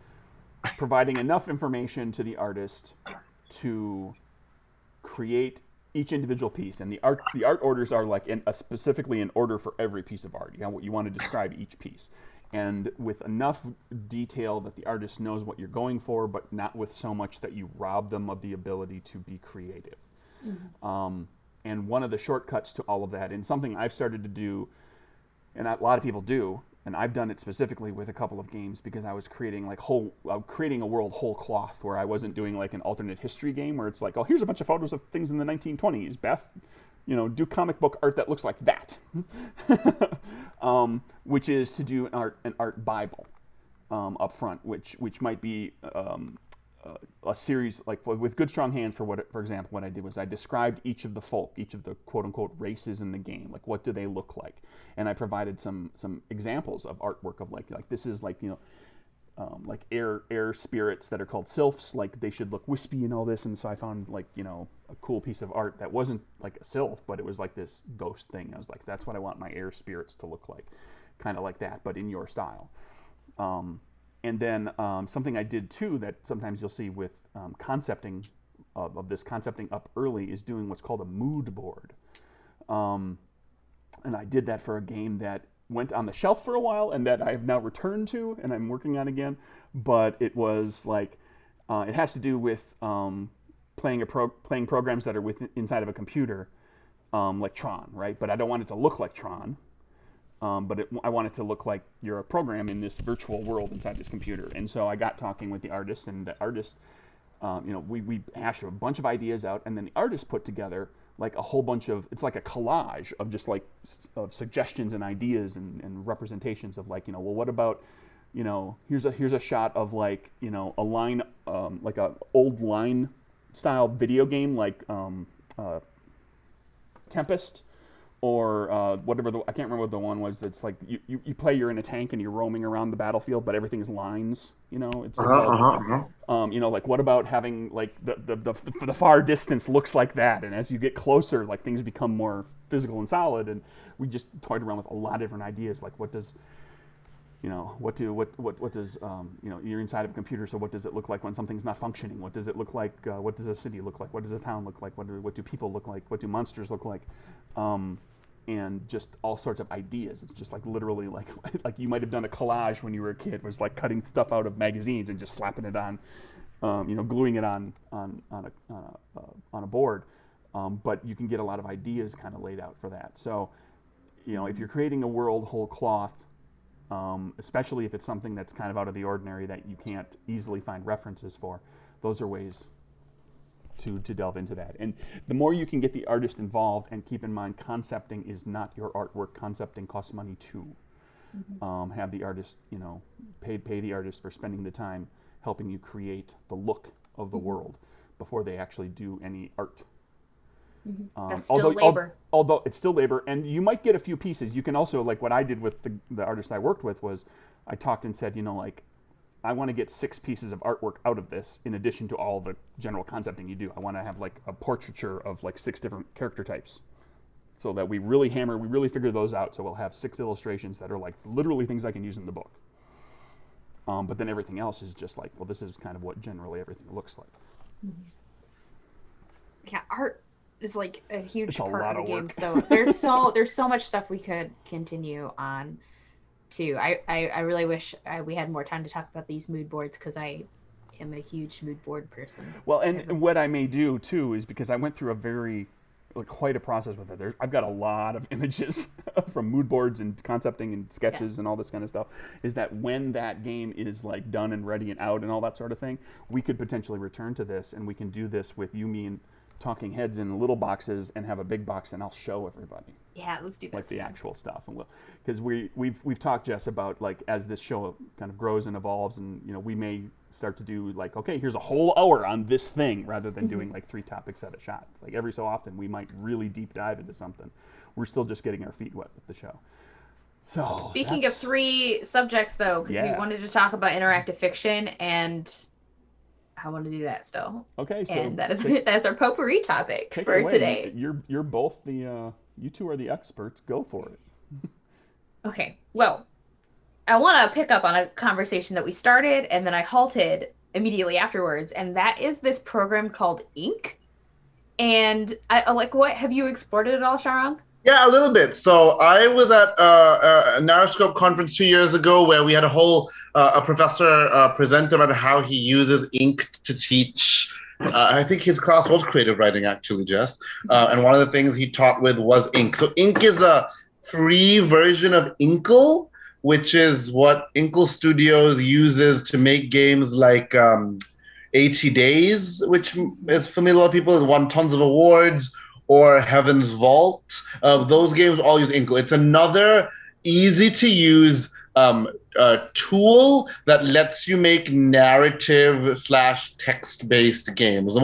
providing enough information to the artist to create each individual piece, and the art orders are like specifically an order for every piece of art. You want to describe each piece, and with enough detail that the artist knows what you're going for, but not with so much that you rob them of the ability to be creative. And one of the shortcuts to all of that, and something I've started to do, and a lot of people do, and I've done it specifically with a couple of games because I was creating creating a world whole cloth, where I wasn't doing like an alternate history game where it's like, oh, here's a bunch of photos of things in the 1920s, Beth, do comic book art that looks like that, which is to do an art Bible up front, which might be a series, like with Good Strong Hands, for example, what I did was I described each of the folk, each of the quote unquote races in the game, like what do they look like, and I provided some examples of artwork of like this is like like air spirits that are called sylphs, like they should look wispy and all this, and so I found like a cool piece of art that wasn't like a sylph, but it was like this ghost thing. I was like, that's what I want my air spirits to look like, kind of like that, but in your style. And then something I did too that sometimes you'll see with concepting of this concepting up early is doing what's called a mood board. And I did that for a game that went on the shelf for a while and that I have now returned to and I'm working on again. But it was like, it has to do with playing programs that are inside of a computer, like Tron, right? But I don't want it to look like Tron. But I want it to look like you're a program in this virtual world inside this computer. And so I got talking with the artist, and the artist, we hashed a bunch of ideas out, and then the artist put together like a whole bunch of, it's like a collage of just like of suggestions and ideas and representations of like, well, what about, here's a shot of like, a line, like a old line style video game, like Tempest. Or whatever, I can't remember what the one was that's like, you play, you're in a tank and you're roaming around the battlefield, but everything is lines, it's like what about having like the far distance looks like that, and as you get closer, like things become more physical and solid, and we just toyed around with a lot of different ideas, like what does, what does, you're inside of a computer, so what does it look like when something's not functioning? What does it look like? What does a city look like? What does a town look like? What do people look like? What do monsters look like? And just all sorts of ideas. It's just like literally like you might have done a collage when you were a kid, was like cutting stuff out of magazines and just slapping it on, gluing it on a board. But you can get a lot of ideas kind of laid out for that. So, if you're creating a world whole cloth, especially if it's something that's kind of out of the ordinary that you can't easily find references for, those are ways to delve into that. And the more you can get the artist involved, and keep in mind, concepting is not your artwork. Concepting costs money too. Have the artist, pay the artist for spending the time helping you create the look of the world before they actually do any art. That's still labor. Although it's still labor, and you might get a few pieces. You can also, like what I did with the artist I worked with, was I talked and said, like, I want to get 6 pieces of artwork out of this in addition to all the general concepting you do. I want to have like a portraiture of like 6 different character types, so that we really figure those out. So we'll have 6 illustrations that are like literally things I can use in the book. But then everything else is just like, well, this is kind of what generally everything looks like. Yeah, art is like a huge part of the game. Work. So there's so much stuff we could continue on too. I really wish we had more time to talk about these mood boards, because I am a huge mood board person. Well, and what I may do too is, because I went through quite a process with it. I've got a lot of images from mood boards and concepting and sketches and all this kind of stuff, is that when that game is like done and ready and out and all that sort of thing, we could potentially return to this, and we can do this with you, me, and talking heads in little boxes, and have a big box, and I'll show everybody. Yeah, let's do that. Like the actual stuff, and because we've talked, Jess, about like as this show kind of grows and evolves, and we may start to do like, okay, here's a whole hour on this thing, rather than doing like 3 topics at a shot. It's like every so often we might really deep dive into something. We're still just getting our feet wet with the show. So speaking of 3 subjects though, because we wanted to talk about interactive fiction, and I want to do that still. Okay, so and that's our potpourri topic for today. You're both you 2 are the experts. Go for it. Okay, well, I want to pick up on a conversation that we started and then I halted immediately afterwards, and that is this program called Ink. And I like, what have you explored it at all, Sharang? Yeah, a little bit. So I was at a Narrowscope conference 2 years ago where we had a whole a professor present about how he uses ink to teach. I think his class was creative writing, actually, Jess. And one of the things he taught with was ink. So ink is a free version of Inkle, which is what Inkle Studios uses to make games like 80 Days, which is familiar to a lot of people. It won tons of awards, or Heaven's Vault. Those games all use Inkle. It's another easy to use tool that lets you make narrative / text based games.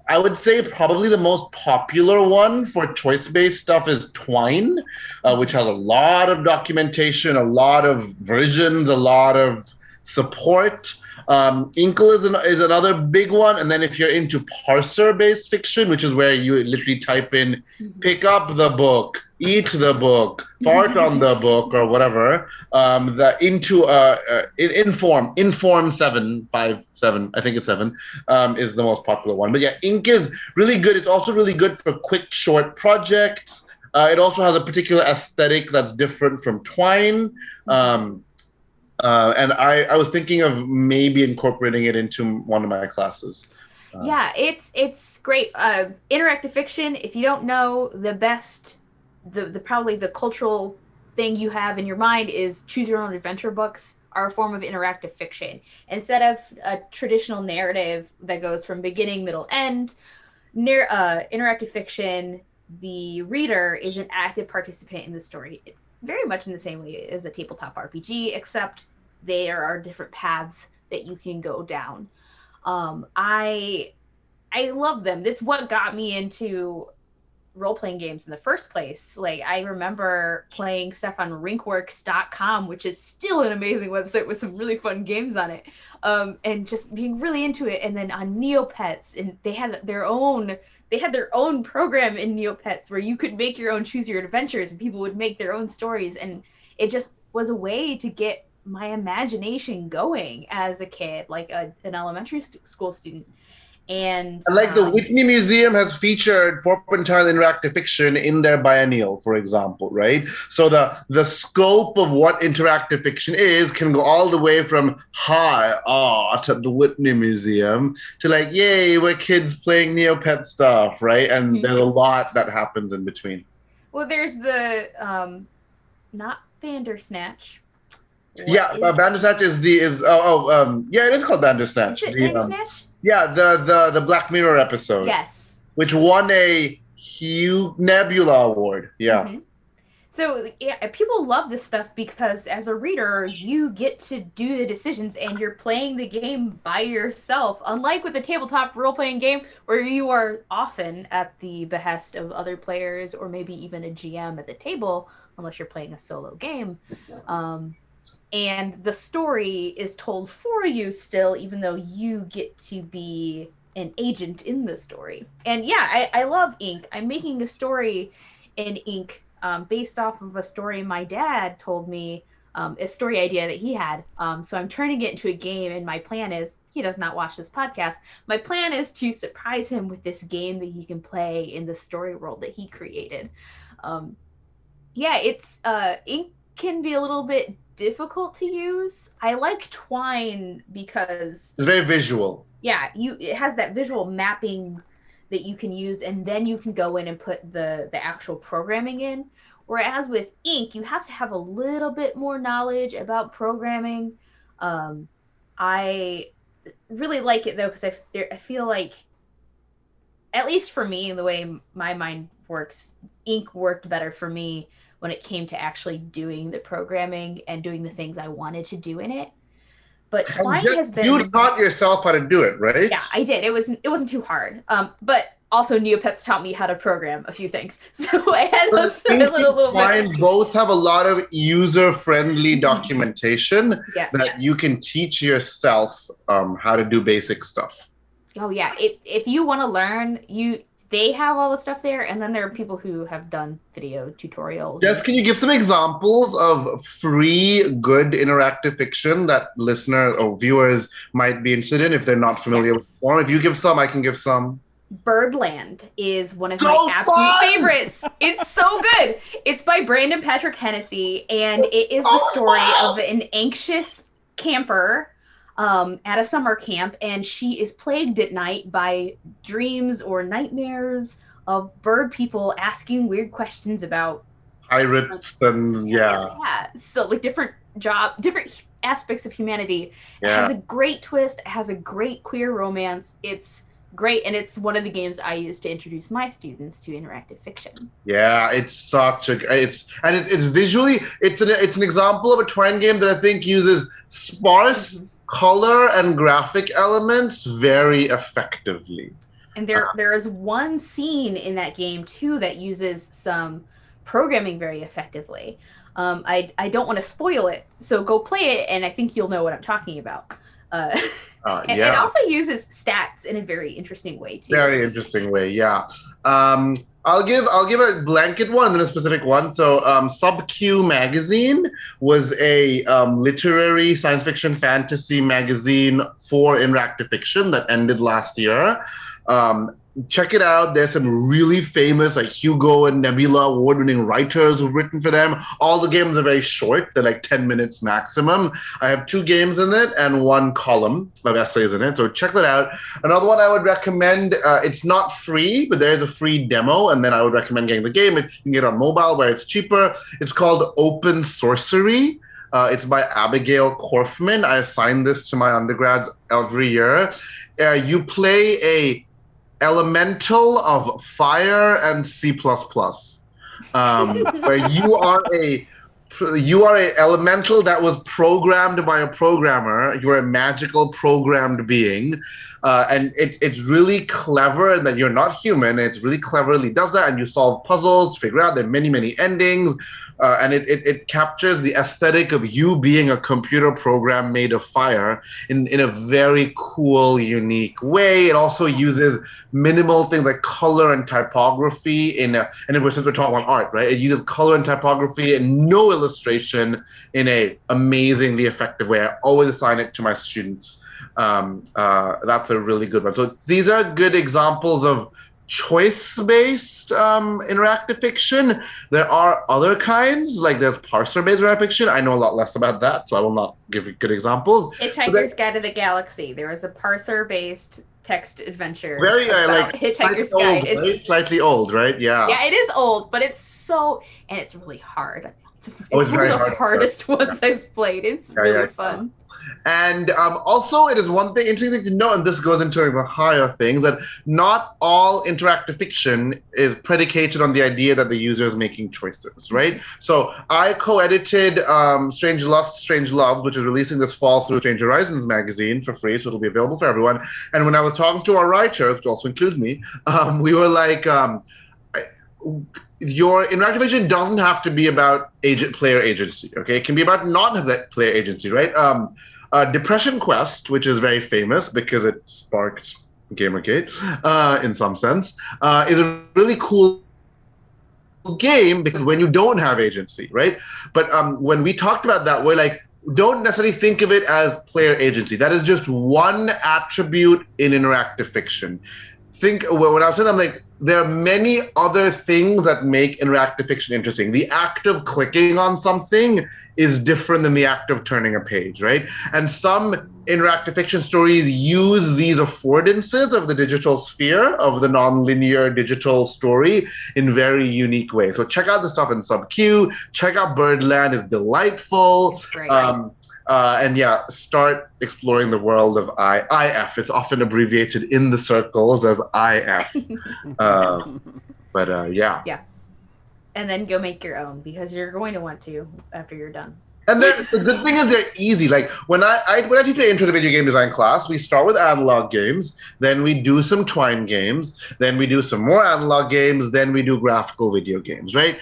I would say probably the most popular one for choice based stuff is Twine, which has a lot of documentation, a lot of versions, a lot of support. Inkle is another big one, and then if you're into parser-based fiction, which is where you literally type in "pick up the book," "eat the book," "fart on the book," or whatever, Inform 757, I think it's 7, is the most popular one. But yeah, Ink is really good. It's also really good for quick, short projects. It also has a particular aesthetic that's different from Twine. And I was thinking of maybe incorporating it into one of my classes. Yeah, it's great. Interactive fiction, if you don't know, the best, the probably the cultural thing you have in your mind is choose your own adventure books are a form of interactive fiction. Instead of a traditional narrative that goes from beginning, middle, end, interactive fiction, the reader is an active participant in the story, very much in the same way as a tabletop RPG, except there are different paths that you can go down. I love them. That's what got me into role-playing games in the first place. Like, I remember playing stuff on rinkworks.com, which is still an amazing website with some really fun games on it, and just being really into it. And then on Neopets, and they had their own program in Neopets where you could make your own choose your adventures, and people would make their own stories, and it just was a way to get my imagination going as a kid, like an elementary school student. And like the Whitney Museum has featured Porpentine interactive fiction in their biennial, for example, right? So the scope of what interactive fiction is can go all the way from high art at the Whitney Museum to like, yay, we're kids playing Neopet stuff, right? And there's a lot that happens in between. Well, there's the not Bandersnatch. Bandersnatch is it is called Bandersnatch. Is it Bandersnatch? Yeah, the Black Mirror episode. Yes. Which won a Hugh Nebula Award. Yeah. Mm-hmm. So yeah, people love this stuff because as a reader, you get to do the decisions and you're playing the game by yourself. Unlike with a tabletop role-playing game where you are often at the behest of other players or maybe even a GM at the table, unless you're playing a solo game. And the story is told for you still, even though you get to be an agent in the story. And yeah, I love Ink. I'm making a story in Ink based off of a story my dad told me, a story idea that he had. So I'm turning it into a game, and my plan is, he does not watch this podcast, my plan is to surprise him with this game that he can play in the story world that he created. It's Ink can be a little bit difficult to use. I like Twine because it's very visual. Yeah, it has that visual mapping that you can use, and then you can go in and put the actual programming in. Whereas with Ink, you have to have a little bit more knowledge about programming. I really like it though because I feel like, at least for me, the way my mind works, Ink worked better for me when it came to actually doing the programming and doing the things I wanted to do in it. But Twine has been... You taught yourself how to do it, right? Yeah, I did. It wasn't too hard. But also Neopets taught me how to program a few things. So I had a little Twine both have a lot of user-friendly documentation that you can teach yourself how to do basic stuff. Oh yeah, if you want to learn, they have all the stuff there, and then there are people who have done video tutorials. Jess, can you give some examples of free, good interactive fiction that listeners or viewers might be interested in if they're not familiar with the form? If you give some, I can give some. Birdland is one of So my absolute fun! favorites. It's so good. It's by Brandon Patrick Hennessy, and it is the story of an anxious camper at a summer camp, and she is plagued at night by dreams or nightmares of bird people asking weird questions about Pirates and yeah. So like different aspects of humanity. It Yeah. has a great twist. It has a great queer romance. It's great, and it's one of the games I use to introduce my students to interactive fiction. Yeah, it's such a it's visually it's an example of a Twine game that I think uses sparse color and graphic elements very effectively. And there is one scene in that game too that uses some programming very effectively. I don't want to spoil it, so go play it, and I think you'll know what I'm talking about. And it also uses stats in a very interesting way too. Very interesting way, yeah. I'll give a blanket one and then a specific one. So Sub-Q magazine was a literary science fiction fantasy magazine for interactive fiction that ended last year. Check it out. There's some really famous like Hugo and Nebula award-winning writers who've written for them. All the games are very short. They're like 10 minutes maximum. I have 2 games in it and 1 column of essays in it. So check that out. Another one I would recommend, it's not free, but there's a free demo, and then I would recommend getting the game. You can get it on mobile where it's cheaper. It's called Open Sorcery. It's by Abigail Korfman. I assign this to my undergrads every year. You play a elemental of fire and C++, where you are a elemental that was programmed by a programmer. You're a magical programmed being, and it's really clever in that you're not human. It really cleverly does that, and you solve puzzles, figure out there are many endings. And it captures the aesthetic of you being a computer program made of fire in a very cool, unique way. It also uses minimal things like color and typography and since we're talking about art, right? It uses color and typography and no illustration in a amazingly effective way. I always assign it to my students. That's a really good one. So these are good examples of choice-based interactive fiction. There are other kinds, like there's parser-based interactive fiction. I know a lot less about that, so I will not give you good examples. Hitchhiker's Guide to the Galaxy. There was a parser-based text adventure. Very like Hitchhiker's Guide. Old, right? Slightly old, right? Yeah. Yeah, it is old, but it's really hard. It's one of the hardest ones I've played. It's really fun. And also, it is one thing, interesting thing to know, and this goes into the higher things, that not all interactive fiction is predicated on the idea that the user is making choices, right? So I co-edited Strange Lust, Strange Loves, which is releasing this fall through Strange Horizons magazine for free, so it'll be available for everyone. And when I was talking to our writer, which also includes me, we were like, your interactive fiction doesn't have to be about player agency, okay? It can be about non-player agency, right? Depression Quest, which is very famous because it sparked Gamergate in some sense, is a really cool game because when you don't have agency, right? But when we talked about that, we're like, don't necessarily think of it as player agency. That is just one attribute in interactive fiction. When I was saying that, I'm like, there are many other things that make interactive fiction interesting. The act of clicking on something is different than the act of turning a page, right? And some interactive fiction stories use these affordances of the digital sphere, of the nonlinear digital story, in very unique ways. So check out the stuff in Sub-Q. Check out Birdland. It's delightful. It's great. And yeah, start exploring the world of IF. It's often abbreviated in the circles as IF. Yeah. Yeah. And then go make your own, because you're going to want to after you're done. And then the thing is, they're easy. Like when I teach the intro to video game design class, we start with analog games, then we do some Twine games, then we do some more analog games, then we do graphical video games, right?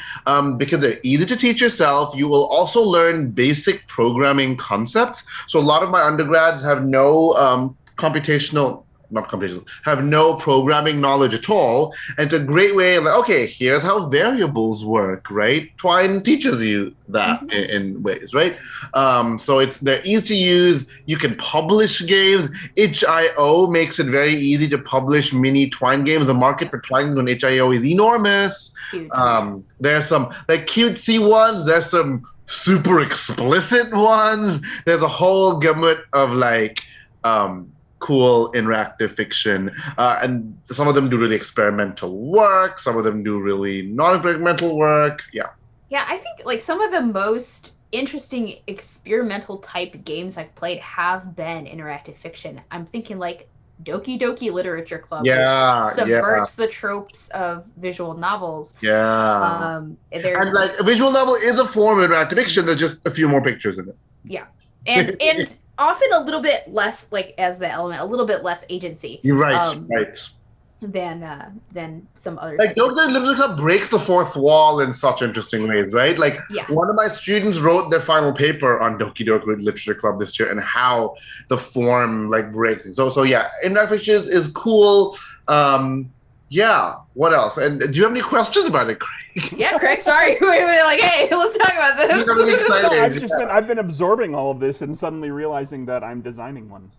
Because they're easy to teach yourself. You will also learn basic programming concepts. So a lot of my undergrads have no computational not computational, have no programming knowledge at all. And it's a great way of like, okay, here's how variables work, right? Twine teaches you that in ways, right? So they're easy to use. You can publish games. itch.io makes it very easy to publish mini Twine games. The market for Twine on itch.io is enormous. Huge. There's some like cutesy ones. There's some super explicit ones. There's a whole gamut of like cool interactive fiction, and some of them do really experimental work. Some of them do really non-experimental work. Yeah. Yeah, I think like some of the most interesting experimental type games I've played have been interactive fiction. I'm thinking like Doki Doki Literature Club, which subverts the tropes of visual novels. Yeah. And like a visual novel is a form of interactive fiction. There's just a few more pictures in it. Yeah, and often a little bit less, like as the element, a little bit less agency. You're right. Right. Than some other. Like Doki Doki Literature Club breaks the fourth wall in such interesting ways, right? Like one of my students wrote their final paper on Doki Doki Literature Club this year and how the form like breaks. So yeah, interactive fiction is cool. Yeah. What else? And do you have any questions about it, Craig? Yeah, Craig. Sorry, we were like, hey, let's talk about this. Really excited. I've been absorbing all of this and suddenly realizing that I'm designing one.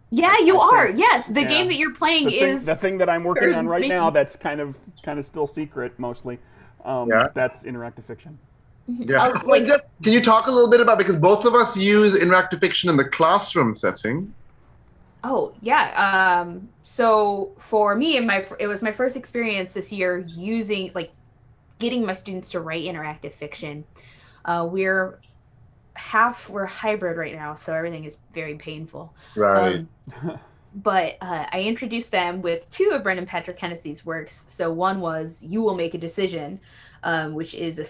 Yeah, you are. Yes, the game that you're playing is the thing that I'm working on right now. That's kind of still secret mostly. That's interactive fiction. Yeah. Can you talk a little bit about, because both of us use interactive fiction in the classroom setting? Oh yeah. So for me, it was my first experience this year using getting my students to write interactive fiction. We're hybrid right now, so everything is very painful. Right. But I introduced them with two of Brendan Patrick Hennessy's works. So one was You Will Make a Decision, which is a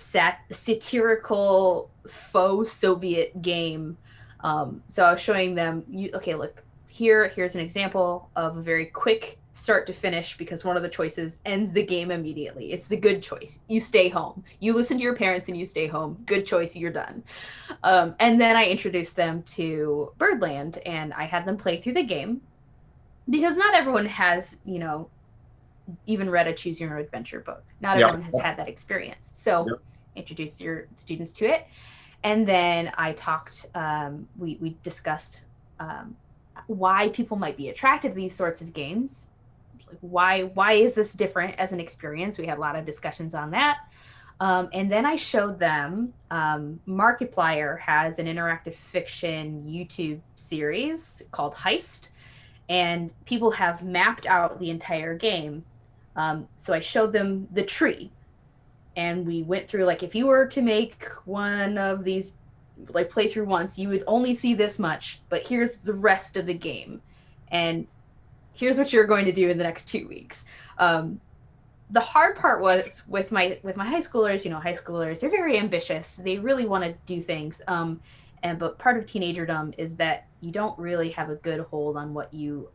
satirical faux Soviet game. So I was showing them, look, here's an example of a very quick start to finish, because one of the choices ends the game immediately. It's the good choice. You stay home. You listen to your parents and you stay home. Good choice. You're done. And then I introduced them to Birdland, and I had them play through the game, because not everyone has, even read a Choose Your Own Adventure book. Not everyone has had that experience. So introduce your students to it. And then I talked, we discussed why people might be attracted to these sorts of games. Why is this different as an experience? We had a lot of discussions on that. And then I showed them Markiplier has an interactive fiction YouTube series called Heist, and people have mapped out the entire game. So I showed them the tree, and we went through, if you were to make one of these, play through once, you would only see this much, but here's the rest of the game. And here's what you're going to do in the next 2 weeks. The hard part was with my high schoolers. High schoolers, they're very ambitious. They really want to do things. But part of teenagerdom is that you don't really have a good hold on what you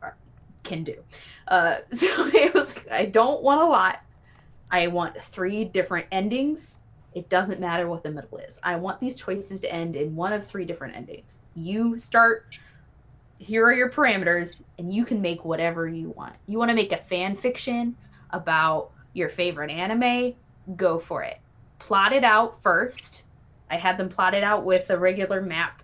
can do. So it was, I don't want a lot. I want 3 different endings. It doesn't matter what the middle is. I want these choices to end in one of 3 different endings. You start. Here are your parameters, and you can make whatever you want. You want to make a fan fiction about your favorite anime? Go for it. Plot it out first. I had them plot it out with a regular map,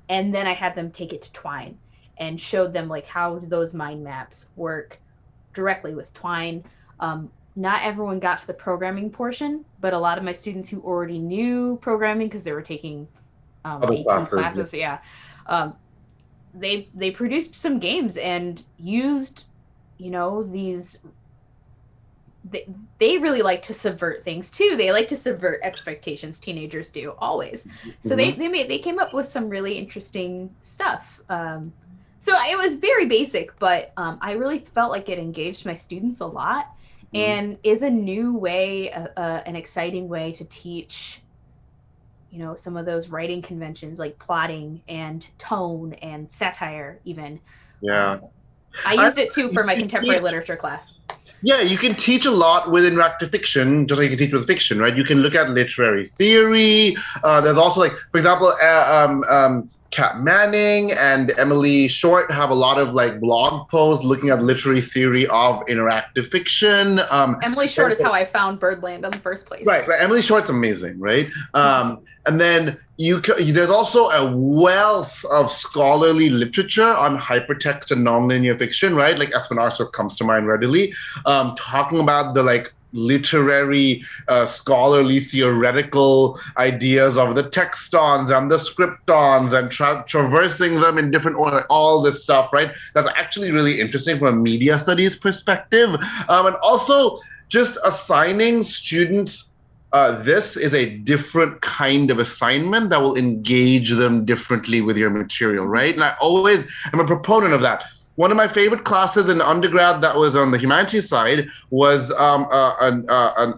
and then I had them take it to Twine and showed them how those mind maps work directly with Twine. Not everyone got to the programming portion, but a lot of my students who already knew programming, because they were taking AP classes, they produced some games and used, these. They really like to subvert things too. They like to subvert expectations. Teenagers do always. So they came up with some really interesting stuff. So it was very basic, but I really felt like it engaged my students a lot, and is a new way, an exciting way to teach, some of those writing conventions like plotting and tone and satire even. Yeah. I used it too for my contemporary literature class. Yeah, you can teach a lot with interactive fiction, just like you can teach with fiction, right? You can look at literary theory. There's also, for example, Kat Manning and Emily Short have a lot of like blog posts looking at literary theory of interactive fiction. Emily Short is how I found Birdland in the first place. Right. Emily Short's amazing, right? And then there's also a wealth of scholarly literature on hypertext and nonlinear fiction, right? Like Espen Arsworth comes to mind readily, talking about the like literary, scholarly, theoretical ideas of the textons and the scriptons and traversing them in different order, all this stuff, right? That's actually really interesting from a media studies perspective. And also just assigning students this is a different kind of assignment that will engage them differently with your material, right? And I always am a proponent of that. One of my favorite classes in undergrad that was on the humanities side was an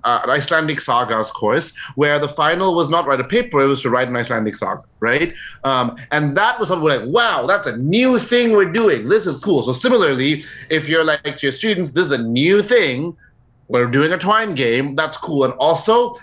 Icelandic sagas course, where the final was not write a paper, it was to write an Icelandic saga, right? And that was something like, wow, that's a new thing we're doing. This is cool. So similarly, if you're like to your students, this is a new thing, we're doing a Twine game, that's cool. And also,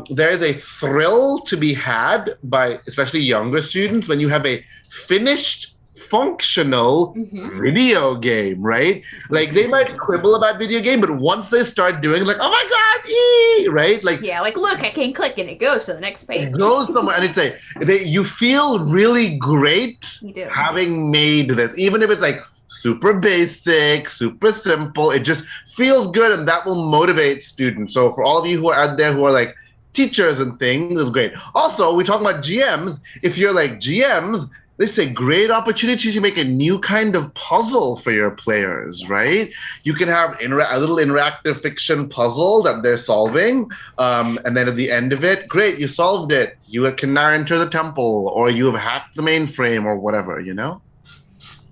there is a thrill to be had by especially younger students when you have a finished, functional video game, right? Like they might quibble about video game, but once they start doing like, oh my god, right? Like like look, I can click and it goes to the next page. It goes somewhere, and it's you feel really great having made this, even if it's like super basic, super simple. It just feels good, and that will motivate students. So for all of you who are out there who are like teachers and things, is great. Also, we talk about GMs. If you're like GMs, it's a great opportunity to make a new kind of puzzle for your players, right? You can have a little interactive fiction puzzle that they're solving, and then at the end of it, great, you solved it. You can now enter the temple, or you have hacked the mainframe, or whatever, you know?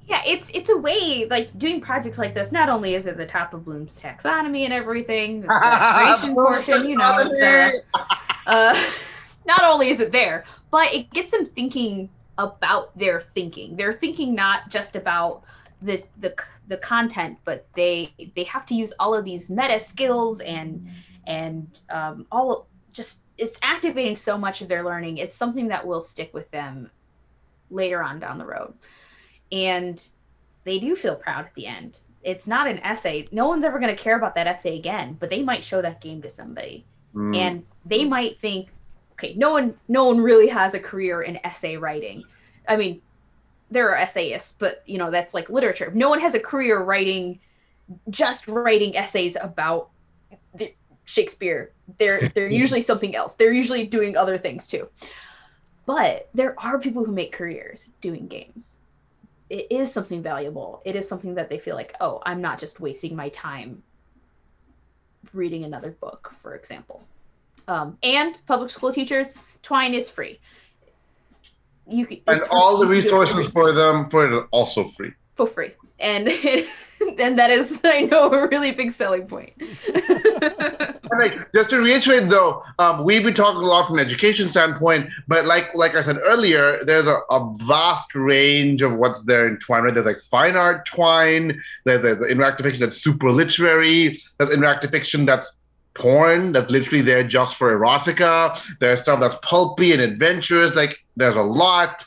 Yeah, it's a way, like, doing projects like this, not only is it the top of Bloom's taxonomy and everything, the creation portion, you know, not only is it there, but it gets them thinking about their thinking. They're thinking not just about the content, but they have to use all of these meta skills and all just, it's activating so much of their learning. It's something that will stick with them later on down the road. And they do feel proud at the end. It's not an essay. No one's ever going to care about that essay again, but they might show that game to somebody. And they might think, okay, no one really has a career in essay writing. I mean, there are essayists, but you know, that's like literature. No one has a career writing essays about Shakespeare. They're usually something else. They're usually doing other things too. But there are people who make careers doing games. It is something valuable. It is something that they feel like, oh, I'm not just wasting my time reading another book, for example. And public school teachers, Twine is free. And all the resources for them for it are also free. For free. And that is, I know, a really big selling point. And like, just to reiterate though, we've been talking a lot from an education standpoint, but like I said earlier, there's a vast range of what's there in Twine, right? There's like fine art Twine, there's interactive fiction that's super literary, there's interactive fiction that's porn, that's literally there just for erotica, there's stuff that's pulpy and adventurous, like there's a lot.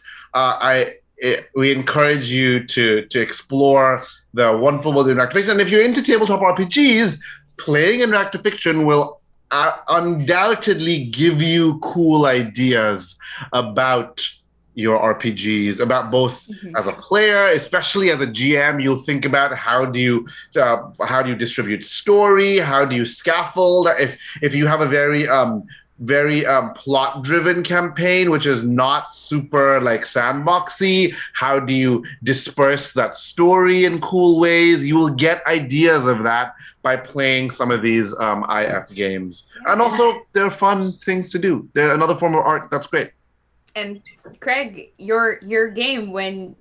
We encourage you to explore the wonderful world of interactive fiction. And if you're into tabletop RPGs, playing interactive fiction will undoubtedly give you cool ideas about your RPGs, about both as a player, especially as a GM. You'll think about how do you distribute story, how do you scaffold. If you have a very plot-driven campaign, which is not super like sandboxy, how do you disperse that story in cool ways? You will get ideas of that by playing some of these IF games. And also, they're fun things to do. They're another form of art that's great. And Craig, your game, when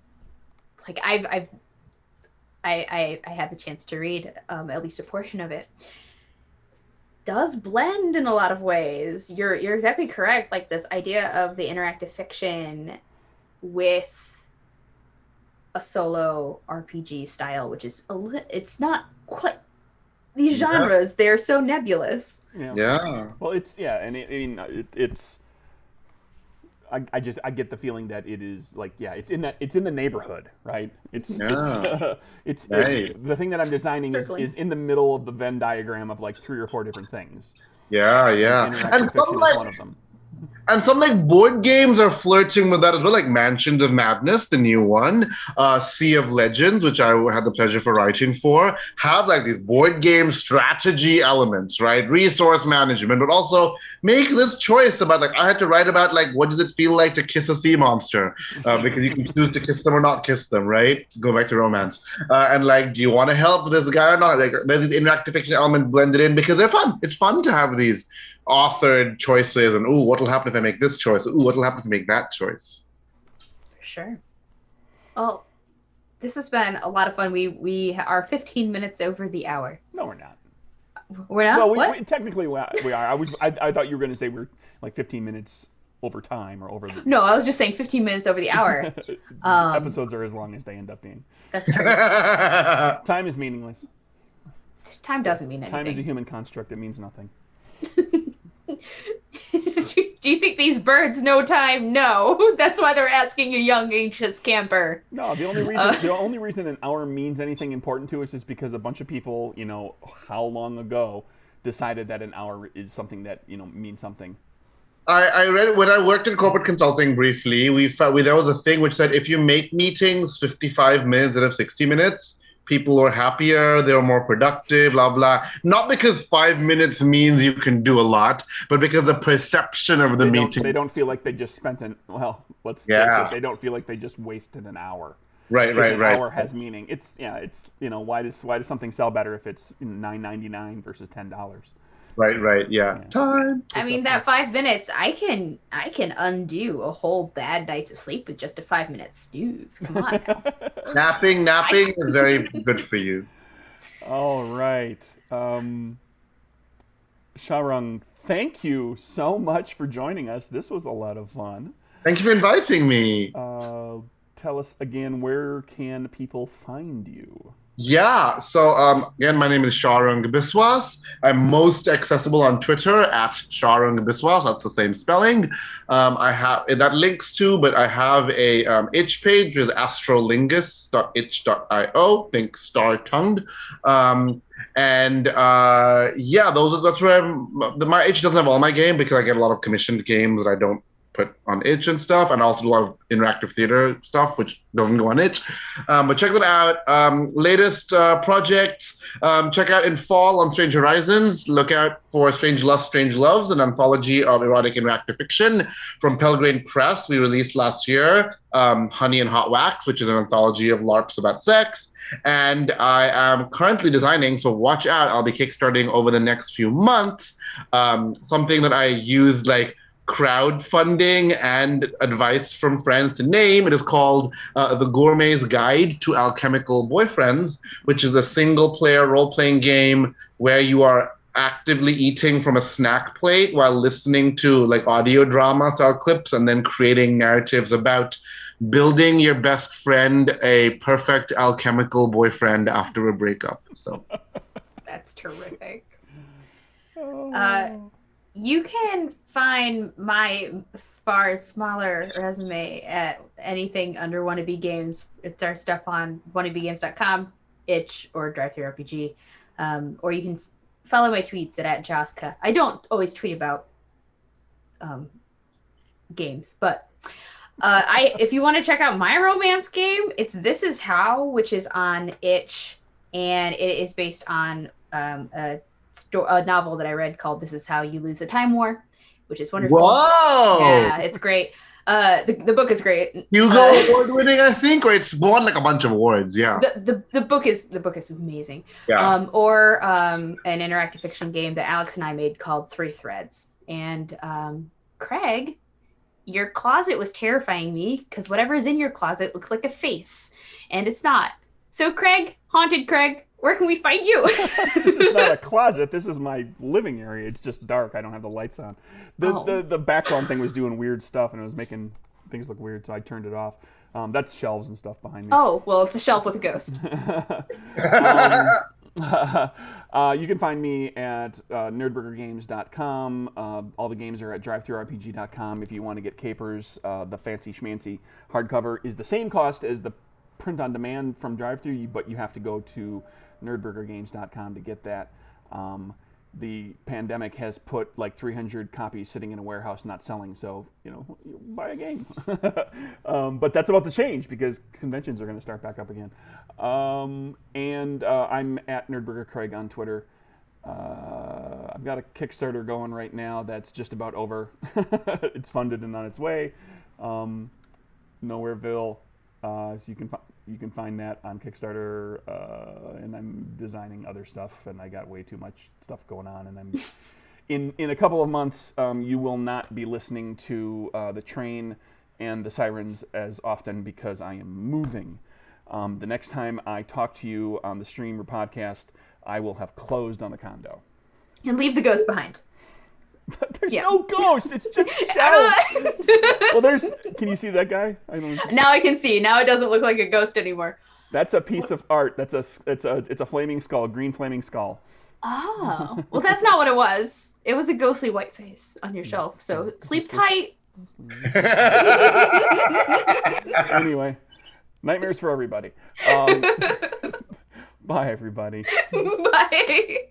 like I had the chance to read at least a portion of it, does blend in a lot of ways. You're exactly correct. Like this idea of the interactive fiction with a solo RPG style, which is it's not quite these genres. They're so nebulous. Yeah. Well, it's I get the feeling that it is like, yeah, it's in the neighborhood, right? It's Nice. the thing that I'm designing Circling. is in the middle of the Venn diagram of like 3 or 4 different things. Yeah, And yeah. interactive And fiction is one of them. some like board games are flirting with that as well, like Mansions of Madness, the new one, Sea of Legends, which I had the pleasure for writing for, have like these board game strategy elements, right? Resource management, but also make this choice about like I had to write about like what does it feel like to kiss a sea monster, because you can choose to kiss them or not kiss them, right? Go back to romance, and like, do you want to help this guy or not? Like, there's these interactive fiction elements blended in because they're fun. It's fun to have these authored choices and ooh, what'll happen if I make this choice? Ooh, what'll happen if I make that choice? For sure. Well, this has been a lot of fun. We are 15 minutes over the hour. No, we're not. We're not. Well, What? we technically we are. I thought you were going to say we're like 15 minutes over time or over the. No, I was just saying 15 minutes over the hour. Episodes are as long as they end up being. That's true. Time is meaningless. Time doesn't mean Time is a anything. human construct. It means nothing. Do you think these birds know time? No. That's why they're asking a young, anxious camper. No, the only reason an hour means anything important to us is because a bunch of people, how long ago, decided that an hour is something that means something. I read when I worked in corporate consulting briefly. There was a thing which said if you make meetings 55 minutes instead of 60 minutes, people are happier, they're more productive, blah blah. Not because 5 minutes means you can do a lot, but because the perception of the meeting. They don't feel like they just spent they don't feel like they just wasted an hour. Right. An hour has meaning. It's why does something sell better if it's $9.99 versus $10? Right, yeah. Time. I mean, that 5 minutes, I can undo a whole bad night's of sleep with just a 5-minute snooze. Come on now. Napping is very good for you. All right. Sharang, thank you so much for joining us. This was a lot of fun. Thank you for inviting me. Tell us again, where can people find you? Yeah, so again, my name is Sharang Biswas. I'm most accessible on Twitter at Sharang Biswas. That's the same spelling. I have that links to, but I have a itch page, which is astrolingus.itch.io. Think star-tongued. That's where my itch doesn't have all my game because I get a lot of commissioned games that I don't put on itch and stuff, and also a lot of interactive theater stuff which doesn't go on itch, but check that out. Latest projects, check out in fall on Strange Horizons. Look out for Strange Lust, Strange Loves, an anthology of erotic interactive fiction from Pelgrane Press. We released last year Honey and Hot Wax, which is an anthology of LARPs about sex, and I am currently designing, so watch out, I'll be kickstarting over the next few months, something that I used like crowdfunding and advice from friends to name. It is called The Gourmet's Guide to Alchemical Boyfriends, which is a single-player role-playing game where you are actively eating from a snack plate while listening to like audio drama style clips and then creating narratives about building your best friend a perfect alchemical boyfriend after a breakup. So That's terrific. Oh. You can find my far smaller resume at anything under Wannabe Games. It's our stuff on wannabegames.com, itch, or DriveThruRPG. Or you can follow my tweets at @Joska. I don't always tweet about games, but if you want to check out my romance game, it's This Is How, which is on itch, and it is based on a novel that I read called This Is How You Lose a Time War, which is wonderful. Whoa! Yeah, it's great. The book is great. Hugo Award winning, I think, or it's won like a bunch of awards. Yeah. The book is amazing. Yeah. Or an interactive fiction game that Alex and I made called 3 Threads. And Craig, your closet was terrifying me because whatever is in your closet looks like a face, and it's not. So Craig, Haunted Craig, where can we find you? This is not a closet. This is my living area. It's just dark. I don't have the lights on. The background thing was doing weird stuff, and it was making things look weird, so I turned it off. That's shelves and stuff behind me. Oh, well, it's a shelf with a ghost. You can find me at nerdburgergames.com. All the games are at drivethroughrpg.com. If you want to get Capers, the fancy schmancy hardcover is the same cost as the print on demand from DriveThru, but you have to go to nerdburgergames.com to get that. The pandemic has put like 300 copies sitting in a warehouse not selling, so buy a game. But that's about to change because conventions are going to start back up again. And I'm at Nerdburger Craig on Twitter. I've got a Kickstarter going right now that's just about over. It's funded and on its way. Nowhereville. So you can find that on Kickstarter, and I'm designing other stuff, and I got way too much stuff going on, and I'm in a couple of months. You will not be listening to the train and the sirens as often because I am moving. The next time I talk to you on the stream or podcast, I will have closed on the condo. And leave the ghost behind. There's no ghost. It's just shadows. Well, can you see that guy? Now I can see. Now it doesn't look like a ghost anymore. That's a piece of art. It's a flaming skull, green flaming skull. Oh, well, that's not what it was. It was a ghostly white face on your shelf. So sleep tight. Anyway, nightmares for everybody. Bye, everybody. Bye.